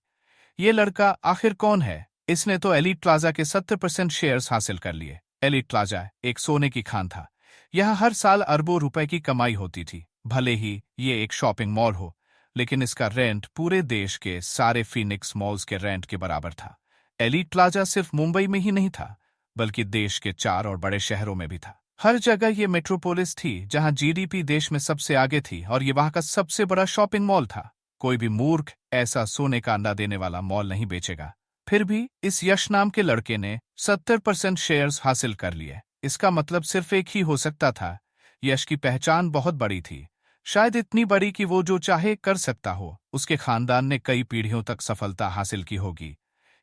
ये लड़का आखिर कौन है? इसने तो एलीट प्लाजा के 70% शेयर्स हासिल कर लिए। एलीट प्लाजा एक सोने की खान था। यहाँ हर साल अरबों रुपए की कमाई होती थी। भले ही ये एक शॉपिंग मॉल हो, लेकिन इसका रेंट पूरे देश के सारे फीनिक्स मॉल्स के रेंट के बराबर था। एलीट प्लाजा सिर्फ मुंबई में ही नहीं था, बल्कि देश के 4 और बड़े शहरों में भी था। हर जगह ये मेट्रोपोलिस थी जहां जीडीपी देश में सबसे आगे थी और ये वहां का सबसे बड़ा शॉपिंग मॉल था। कोई भी मूर्ख ऐसा सोने का अंडा देने वाला मॉल नहीं बेचेगा। फिर भी इस यश नाम के लड़के ने 70% शेयर्स हासिल कर लिए। इसका मतलब सिर्फ एक ही हो सकता था। यश की पहचान बहुत बड़ी थी, शायद इतनी बड़ी कि वो जो चाहे कर सकता हो। उसके खानदान ने कई पीढ़ियों तक सफलता हासिल की होगी।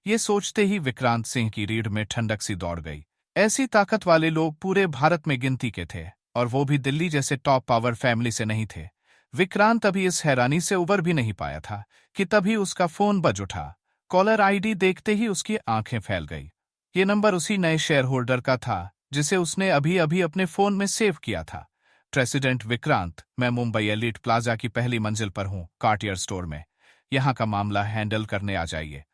ये सोचते ही विक्रांत सिंह की रीढ़ में ठंडक सी दौड़ गई। ऐसी ताकत वाले लोग पूरे भारत में गिनती के थे, और वो भी दिल्ली जैसे टॉप पावर फैमिली से नहीं थे। विक्रांत अभी इस हैरानी से उबर भी नहीं पाया था कि तभी उसका फोन बज उठा। कॉलर आईडी देखते ही उसकी आंखें फैल गई। ये नंबर उसी नए शेयर होल्डर का था जिसे उसने अभी अभी अपने फोन में सेव किया था। प्रेसिडेंट विक्रांत, मैं मुंबई एलीट प्लाजा की पहली मंजिल पर हूँ, कार्टियर स्टोर में। यहाँ का मामला हैंडल करने आ जाइए।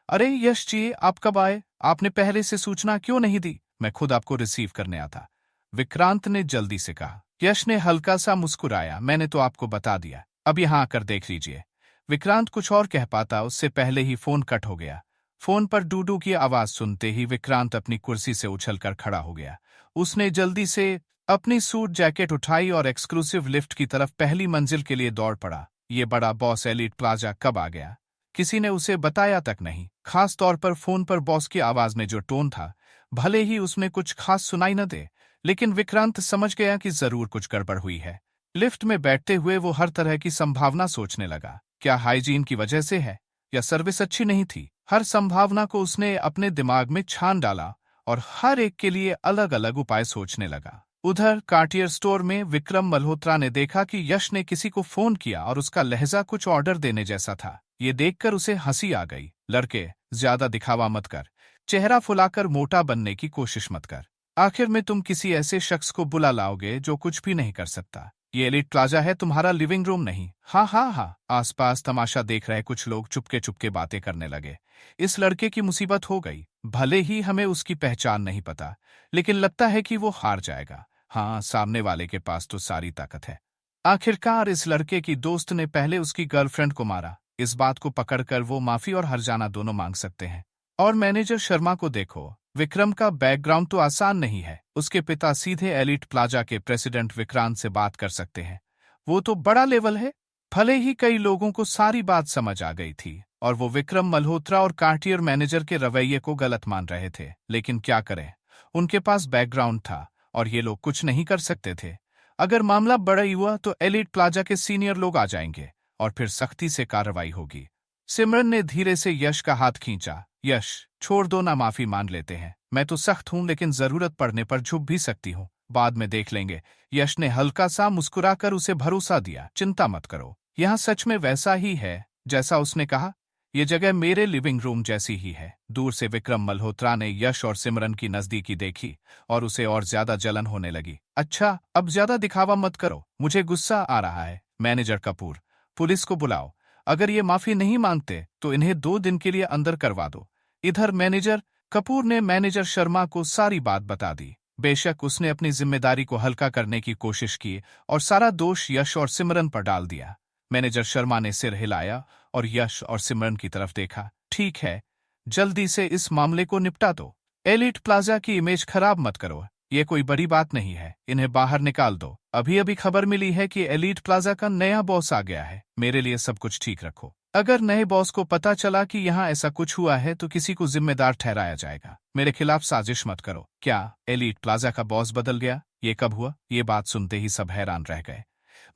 अरे यश जी, आप कब आए? आपने पहले से सूचना क्यों नहीं दी? मैं खुद आपको रिसीव करने आता, विक्रांत ने जल्दी से कहा। यश ने हल्का सा मुस्कुराया। मैंने तो आपको बता दिया, अब यहाँ आकर देख लीजिए। विक्रांत कुछ और कह पाता उससे पहले ही फोन कट हो गया। फोन पर डूडू की आवाज सुनते ही विक्रांत अपनी कुर्सी से उछलकर खड़ा हो गया। उसने जल्दी से अपनी सूट जैकेट उठाई और एक्सक्लूसिव लिफ्ट की तरफ पहली मंजिल के लिए दौड़ पड़ा। ये बड़ा बॉस एलीट प्लाजा कब आ गया? किसी ने उसे बताया तक नहीं, खास तौर पर फोन पर बॉस की आवाज में जो टोन था। भले ही उसमें कुछ खास सुनाई न दे, लेकिन विक्रांत समझ गया कि जरूर कुछ गड़बड़ हुई है। लिफ्ट में बैठते हुए वो हर तरह की संभावना सोचने लगा। क्या हाइजीन की वजह से है, या सर्विस अच्छी नहीं थी? हर संभावना को उसने अपने दिमाग में छान डाला और हर एक के लिए अलग अलग उपाय सोचने लगा। उधर कार्टियर स्टोर में विक्रम मल्होत्रा ने देखा कि यश ने किसी को फोन किया और उसका लहजा कुछ ऑर्डर देने जैसा था। ये देखकर उसे हंसी आ गई। लड़के, ज्यादा दिखावा मत कर, चेहरा फुलाकर मोटा बनने की कोशिश मत कर। आखिर में तुम किसी ऐसे शख्स को बुला लाओगे जो कुछ भी नहीं कर सकता। ये एलीट प्लाजा है, तुम्हारा लिविंग रूम नहीं। हाँ हाँ हाँ। आसपास तमाशा देख रहे कुछ लोग चुपके चुपके बातें करने लगे। इस लड़के की मुसीबत हो गई। भले ही हमें उसकी पहचान नहीं पता, लेकिन लगता है कि वो हार जाएगा। हाँ, सामने वाले के पास तो सारी ताकत है। आखिरकार इस लड़के की दोस्त ने पहले उसकी गर्लफ्रेंड को मारा। इस बात को पकड़कर वो माफी और हर्जाना दोनों मांग सकते हैं। और मैनेजर शर्मा को देखो, विक्रम का बैकग्राउंड तो आसान नहीं है। उसके पिता सीधे एलीट प्लाजा के प्रेसिडेंट विक्रांत से बात कर सकते हैं। वो तो बड़ा लेवल है। भले ही कई लोगों को सारी बात समझ आ गई थी और वो विक्रम मल्होत्रा और कार्टियर मैनेजर के रवैये को गलत मान रहे थे, लेकिन क्या करें, उनके पास बैकग्राउंड था और ये लोग कुछ नहीं कर सकते थे। अगर मामला बड़ा हुआ तो एलिट प्लाजा के सीनियर लोग आ जाएंगे और फिर सख्ती से कार्रवाई होगी। सिमरन ने धीरे से यश का हाथ खींचा। यश, छोड़ दो ना, माफी मान लेते हैं। मैं तो सख्त हूं, लेकिन जरूरत पड़ने पर झुक भी सकती हूँ। बाद में देख लेंगे। यश ने हल्का सा मुस्कुराकर उसे भरोसा दिया। चिंता मत करो, यहाँ सच में वैसा ही है जैसा उसने कहा। ये जगह मेरे लिविंग रूम जैसी ही है। दूर से विक्रम मल्होत्रा ने यश और सिमरन की नजदीकी देखी और उसे और ज्यादा जलन होने लगी। अच्छा, अब ज्यादा दिखावा मत करो, मुझे गुस्सा आ रहा है। मैनेजर कपूर, पुलिस को बुलाओ। अगर ये माफी नहीं मांगते तो इन्हें 2 दिन के लिए अंदर करवा दो। इधर मैनेजर कपूर ने मैनेजर शर्मा को सारी बात बता दी। बेशक उसने अपनी जिम्मेदारी को हल्का करने की कोशिश की और सारा दोष यश और सिमरन पर डाल दिया। मैनेजर शर्मा ने सिर हिलाया और यश और सिमरन की तरफ देखा। ठीक है, जल्दी से इस मामले को निपटा दो। एलिट प्लाजा की इमेज खराब मत करो। ये कोई बड़ी बात नहीं है, इन्हें बाहर निकाल दो। अभी अभी खबर मिली है कि एलिट प्लाजा का नया बॉस आ गया है। मेरे लिए सब कुछ ठीक रखो। अगर नए बॉस को पता चला कि यहाँ ऐसा कुछ हुआ है तो किसी को जिम्मेदार ठहराया जाएगा। मेरे खिलाफ साजिश मत करो। क्या एलिट प्लाजा का बॉस बदल गया? ये कब हुआ? ये बात सुनते ही सब हैरान रह गए।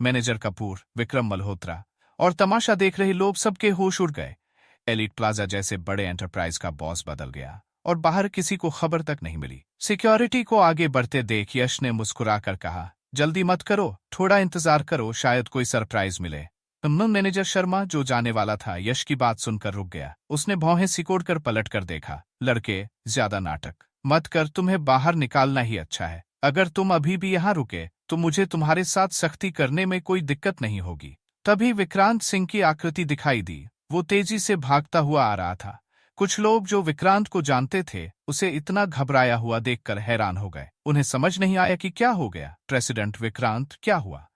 मैनेजर कपूर, विक्रम मल्होत्रा और तमाशा देख रहे लोग सबके होश उड़ गए। एलिट प्लाजा जैसे बड़े एंटरप्राइज का बॉस बदल गया और बाहर किसी को खबर तक नहीं मिली। सिक्योरिटी को आगे बढ़ते देख यश ने मुस्कुराकर कहा, जल्दी मत करो, थोड़ा इंतजार करो, शायद कोई सरप्राइज मिले। मैनेजर शर्मा, जो जाने वाला था, यश की बात सुनकर रुक गया। उसने भौहें सिकोड़कर पलट कर देखा। लड़के, ज्यादा नाटक मत कर, तुम्हें बाहर निकालना ही अच्छा है। अगर तुम अभी भी यहाँ रुके तो मुझे तुम्हारे साथ सख्ती करने में कोई दिक्कत नहीं होगी। तभी विक्रांत सिंह की आकृति दिखाई दी। वो तेजी से भागता हुआ आ रहा था। कुछ लोग जो विक्रांत को जानते थे उसे इतना घबराया हुआ देखकर हैरान हो गए। उन्हें समझ नहीं आया कि क्या हो गया। प्रेसिडेंट विक्रांत, क्या हुआ?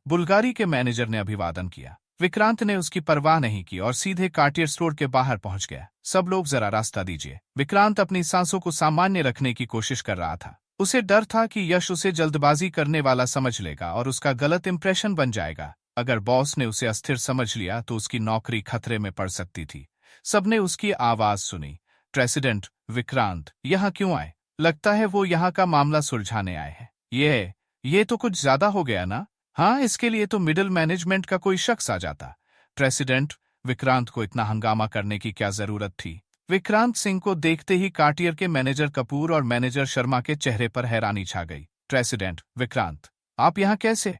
बुल्गारी के मैनेजर ने अभिवादन किया। विक्रांत ने उसकी परवाह नहीं की और सीधे कार्टियर स्टोर के बाहर पहुंच गया। सब लोग जरा रास्ता दीजिए। विक्रांत अपनी सांसों को सामान्य रखने की कोशिश कर रहा था। उसे डर था कि यश उसे जल्दबाजी करने वाला समझ लेगा और उसका गलत इंप्रेशन बन जाएगा। अगर बॉस ने उसे अस्थिर समझ लिया तो उसकी नौकरी खतरे में पड़ सकती थी। सबने उसकी आवाज सुनी। प्रेसिडेंट विक्रांत यहाँ क्यों आए? लगता है वो यहाँ का मामला सुलझाने आए हैं। ये तो कुछ ज्यादा हो गया ना? हाँ, इसके लिए तो मिडिल मैनेजमेंट का कोई शख्स आ जाता। प्रेसिडेंट, विक्रांत को इतना हंगामा करने की क्या जरूरत थी? विक्रांत सिंह को देखते ही कार्टियर के मैनेजर कपूर और मैनेजर शर्मा के चेहरे पर हैरानी छा गई। प्रेसिडेंट विक्रांत, आप यहाँ कैसे?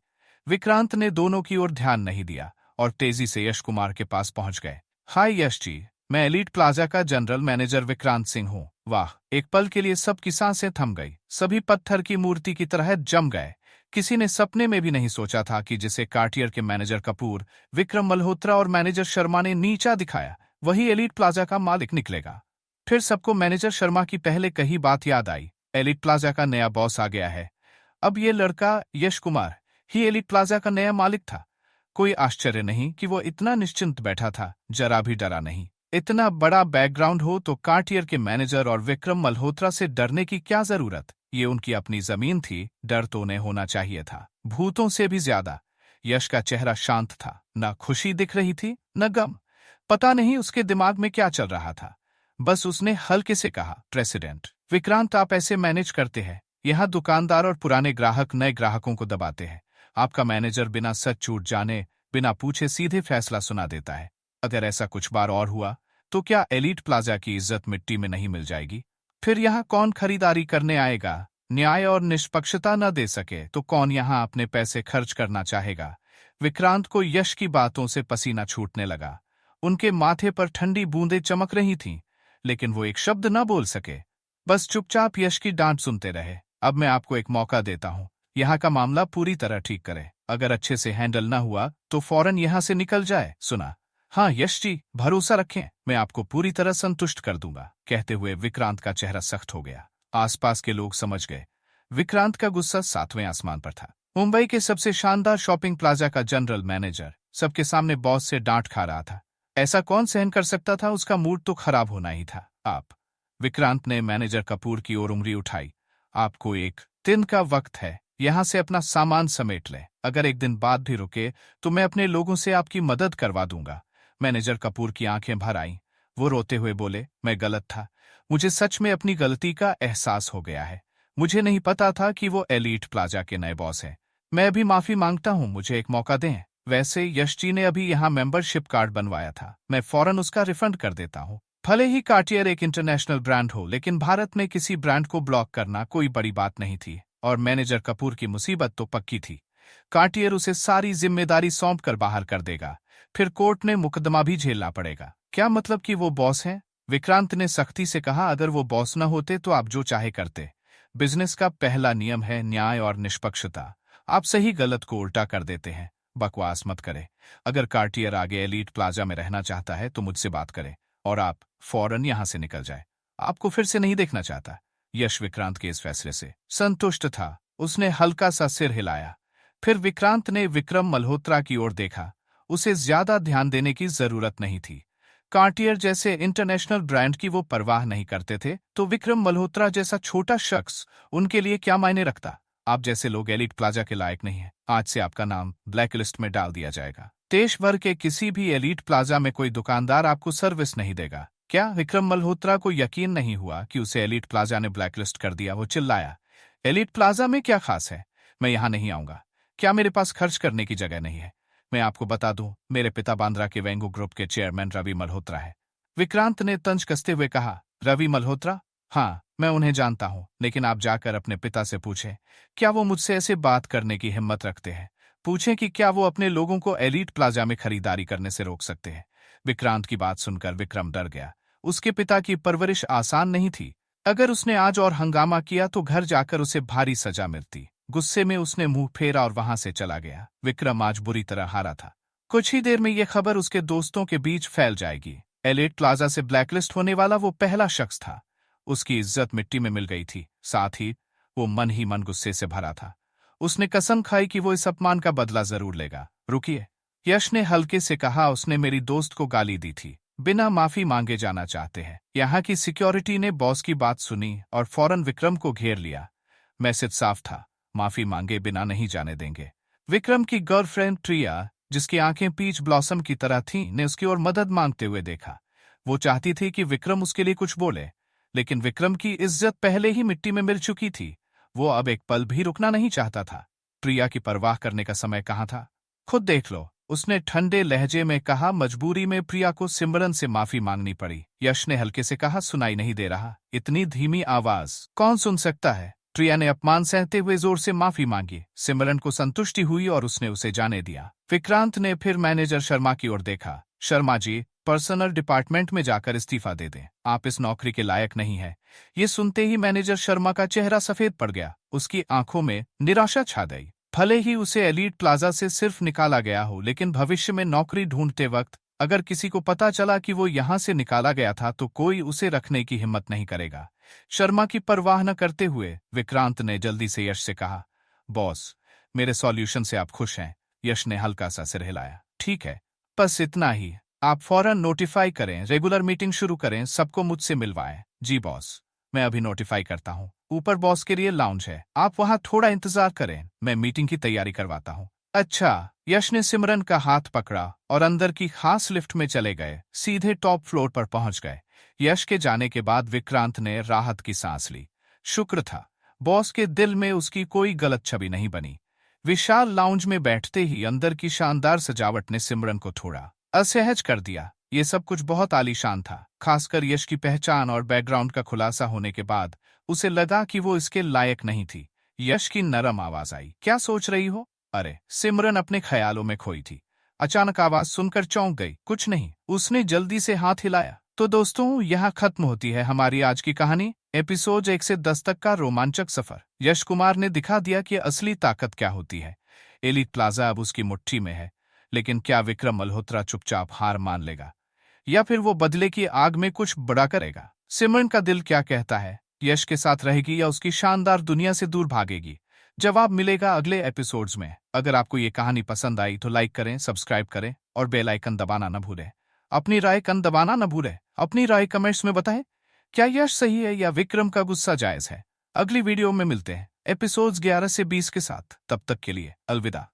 विक्रांत ने दोनों की ओर ध्यान नहीं दिया और तेजी से यश कुमार के पास पहुंच गए। हाय यश जी, मैं एलिट प्लाजा का जनरल मैनेजर विक्रांत सिंह हूँ। वाह! एक पल के लिए सबकी सांसें थम गई। सभी पत्थर की मूर्ति की तरह जम गए। किसी ने सपने में भी नहीं सोचा था कि जिसे कार्टियर के मैनेजर कपूर, विक्रम मल्होत्रा और मैनेजर शर्मा ने नीचा दिखाया, वही एलिट प्लाजा का मालिक निकलेगा। फिर सबको मैनेजर शर्मा की पहले कही बात याद आई। एलिट प्लाजा का नया बॉस आ गया है। अब ये लड़का यश कुमार ही एलिट प्लाजा का नया मालिक था। कोई आश्चर्य नहीं कि वो इतना निश्चिंत बैठा था, जरा भी डरा नहीं। इतना बड़ा बैकग्राउंड हो तो कार्टियर के मैनेजर और विक्रम मल्होत्रा से डरने की क्या जरूरत? ये उनकी अपनी जमीन थी, डर तो उन्हें होना चाहिए था, भूतों से भी ज्यादा। यश का चेहरा शांत था, न खुशी दिख रही थी न गम। पता नहीं उसके दिमाग में क्या चल रहा था। बस उसने हल्के से कहा, प्रेसिडेंट विक्रांत, आप ऐसे मैनेज करते हैं? यहाँ दुकानदार और पुराने ग्राहक नए ग्राहकों को दबाते हैं। आपका मैनेजर बिना सच झूठ जाने, बिना पूछे सीधे फैसला सुना देता है। अगर ऐसा कुछ बार और हुआ तो क्या एलिट प्लाजा की इज्जत मिट्टी में नहीं मिल जाएगी? फिर यहाँ कौन खरीदारी करने आएगा? न्याय और निष्पक्षता न दे सके तो कौन यहाँ अपने पैसे खर्च करना चाहेगा? विक्रांत को यश की बातों से पसीना छूटने लगा। उनके माथे पर ठंडी बूंदें चमक रही थीं, लेकिन वो एक शब्द न बोल सके। बस चुपचाप यश की डांट सुनते रहे। अब मैं आपको एक मौका देता हूँ, यहाँ का मामला पूरी तरह ठीक करे। अगर अच्छे से हैंडल न हुआ तो फौरन यहाँ से निकल जाए। सुना? हाँ यश जी, भरोसा रखें, मैं आपको पूरी तरह संतुष्ट कर दूंगा। कहते हुए विक्रांत का चेहरा सख्त हो गया। आसपास के लोग समझ गए विक्रांत का गुस्सा 7वें आसमान पर था। मुंबई के सबसे शानदार शॉपिंग प्लाजा का जनरल मैनेजर सबके सामने बॉस से डांट खा रहा था। ऐसा कौन सहन कर सकता था? उसका मूड तो खराब होना ही था। आप? विक्रांत ने मैनेजर कपूर की ओर उंगली उठाई। आपको 1 दिन का वक्त है, यहाँ से अपना सामान समेट लें। अगर एक दिन बाद भी रुके तो मैं अपने लोगों से आपकी मदद करवा दूंगा। मैनेजर कपूर की आंखें भर आईं। वो रोते हुए बोले, मैं गलत था। मुझे सच में अपनी गलती का एहसास हो गया है। मुझे नहीं पता था कि वो एलीट प्लाजा के नए बॉस हैं। मैं अभी माफी मांगता हूँ, मुझे एक मौका दें। वैसे यश जी ने अभी यहाँ मेंबरशिप कार्ड बनवाया था, मैं फौरन उसका रिफंड कर देता हूँ। भले ही कार्टियर एक इंटरनेशनल ब्रांड हो, लेकिन भारत में किसी ब्रांड को ब्लॉक करना कोई बड़ी बात नहीं थी। और मैनेजर कपूर की मुसीबत तो पक्की थी। कार्टियर उसे सारी जिम्मेदारी सौंप कर बाहर कर देगा। फिर कोर्ट में मुकदमा भी झेलना पड़ेगा। क्या मतलब कि वो बॉस हैं? विक्रांत ने सख्ती से कहा, अगर वो बॉस न होते तो आप जो चाहे करते। बिजनेस का पहला नियम है न्याय और निष्पक्षता। आप सही गलत को उल्टा कर देते हैं। बकवास मत करें। अगर कार्टियर आगे एलीट प्लाजा में रहना चाहता है तो मुझसे बात करें और आप फौरन यहां से निकल जाए। आपको फिर से नहीं देखना चाहता। यश विक्रांत के इस फैसले से संतुष्ट था। उसने हल्का सा सिर हिलाया। फिर विक्रांत ने विक्रम मल्होत्रा की ओर देखा। उसे ज्यादा ध्यान देने की जरूरत नहीं थी। कार्टियर जैसे इंटरनेशनल ब्रांड की वो परवाह नहीं करते थे, तो विक्रम मल्होत्रा जैसा छोटा शख्स उनके लिए क्या मायने रखता। आप जैसे लोग एलीट प्लाजा के लायक नहीं हैं। आज से आपका नाम ब्लैक लिस्ट में डाल दिया जाएगा। देश भर के किसी भी एलीट प्लाजा में कोई दुकानदार आपको सर्विस नहीं देगा। क्या विक्रम मल्होत्रा को यकीन नहीं हुआ कि उसे एलीट प्लाजा ने ब्लैकलिस्ट कर दिया। वो चिल्लाया, एलीट प्लाजा में क्या खास है? मैं यहां नहीं आऊंगा। क्या मेरे पास खर्च करने की जगह नहीं है? मैं आपको बता दूं, मेरे पिता बांद्रा के वेंगू ग्रुप के चेयरमैन रवि मल्होत्रा है। विक्रांत ने तंज कसते हुए कहा, रवि मल्होत्रा? हाँ, मैं उन्हें जानता हूं, लेकिन आप जाकर अपने पिता से पूछें, क्या वो मुझसे ऐसे बात करने की हिम्मत रखते हैं। पूछें कि क्या वो अपने लोगों को एलीट प्लाजा में खरीदारी करने से रोक सकते हैं। विक्रांत की बात सुनकर विक्रम डर गया। उसके पिता की परवरिश आसान नहीं थी। अगर उसने आज और हंगामा किया तो घर जाकर उसे भारी सजा मिलती। गुस्से में उसने मुंह फेरा और वहां से चला गया। विक्रम आज बुरी तरह हारा था। कुछ ही देर में यह खबर उसके दोस्तों के बीच फैल जाएगी। एलीट प्लाजा से ब्लैकलिस्ट होने वाला वो पहला शख्स था। उसकी इज्जत मिट्टी में मिल गई थी। साथ ही वो मन ही मन गुस्से से भरा था। उसने कसम खाई कि वो इस अपमान का बदला जरूर लेगा। रुकिए, यश ने हल्के से कहा, उसने मेरी दोस्त को गाली दी थी। बिना माफी मांगे जाना चाहते हैं। यहाँ की सिक्योरिटी ने बॉस की बात सुनी और फौरन विक्रम को घेर लिया। मैसेज साफ था, माफी मांगे बिना नहीं जाने देंगे। विक्रम की गर्लफ्रेंड प्रिया, जिसकी आंखें पीच ब्लॉसम की तरह थीं, ने उसकी ओर मदद मांगते हुए देखा। वो चाहती थी कि विक्रम उसके लिए कुछ बोले, लेकिन विक्रम की इज्जत पहले ही मिट्टी में मिल चुकी थी। वो अब एक पल भी रुकना नहीं चाहता था। प्रिया की परवाह करने का समय कहाँ था? खुद देख लो, उसने ठंडे लहजे में कहा। मजबूरी में प्रिया को सिमरन से माफी मांगनी पड़ी। यश ने हल्के से कहा, सुनाई नहीं दे रहा? इतनी धीमी आवाज कौन सुन सकता है? प्रिया ने अपमान सहते हुए जोर से माफी मांगी। सिमरन को संतुष्टि हुई और उसने उसे जाने दिया। विक्रांत ने फिर मैनेजर शर्मा की ओर देखा। शर्मा जी, पर्सनल डिपार्टमेंट में जाकर इस्तीफा दे दें। आप इस नौकरी के लायक नहीं है। ये सुनते ही मैनेजर शर्मा का चेहरा सफेद पड़ गया। उसकी आंखों में निराशा छा गई। भले ही उसे एलीट प्लाजा से सिर्फ निकाला गया हो, लेकिन भविष्य में नौकरी ढूंढते वक्त अगर किसी को पता चला कि वो यहां से निकाला गया था तो कोई उसे रखने की हिम्मत नहीं करेगा। शर्मा की परवाह न करते हुए विक्रांत ने जल्दी से यश से कहा, बॉस, मेरे सॉल्यूशन से आप खुश हैं? यश ने हल्का सा सिर हिलाया। ठीक है, बस इतना ही। आप फौरन नोटिफाई करें, रेगुलर मीटिंग शुरू करें, सबको मुझसे मिलवाएं। जी बॉस, मैं अभी नोटिफाई करता हूँ। ऊपर बॉस के लिए लाउंज है, आप वहां थोड़ा इंतजार करें, मैं मीटिंग की तैयारी करवाता हूँ। अच्छा। यश ने सिमरन का हाथ पकड़ा और अंदर की खास लिफ्ट में चले गए। सीधे टॉप फ्लोर पर पहुंच गए। यश के जाने के बाद विक्रांत ने राहत की सांस ली। शुक्र था, बॉस के दिल में उसकी कोई गलत छवि नहीं बनी। विशाल लाउंज में बैठते ही अंदर की शानदार सजावट ने सिमरन को थोड़ा असहज कर दिया। ये सब कुछ बहुत आलीशान था। खासकर यश की पहचान और बैकग्राउंड का खुलासा होने के बाद उसे लगा कि वो इसके लायक नहीं थी। यश की नरम आवाज आई, क्या सोच रही हो? अरे, सिमरन अपने ख्यालों में खोई थी। अचानक आवाज सुनकर चौंक गई। कुछ नहीं, उसने जल्दी से हाथ हिलाया। तो दोस्तों, यहाँ खत्म होती है हमारी आज की कहानी। एपिसोड 1 से 10 तक का रोमांचक सफर। यश कुमार ने दिखा दिया कि असली ताकत क्या होती है। एलीट प्लाजा अब उसकी मुट्ठी में है, लेकिन क्या विक्रम मल्होत्रा चुपचाप हार मान लेगा या फिर वो बदले की आग में कुछ बड़ा करेगा? सिमरन का दिल क्या कहता है? यश के साथ रहेगी या उसकी शानदार दुनिया से दूर भागेगी? जवाब मिलेगा अगले एपिसोड्स में। अगर आपको ये कहानी पसंद आई तो लाइक करें, सब्सक्राइब करें और बेल आइकन दबाना न भूलें। अपनी राय कमेंट्स में बताएं। क्या यश सही है या विक्रम का गुस्सा जायज है? अगली वीडियो में मिलते हैं। एपिसोड्स 11 से 20 के साथ। तब तक के लिए अलविदा।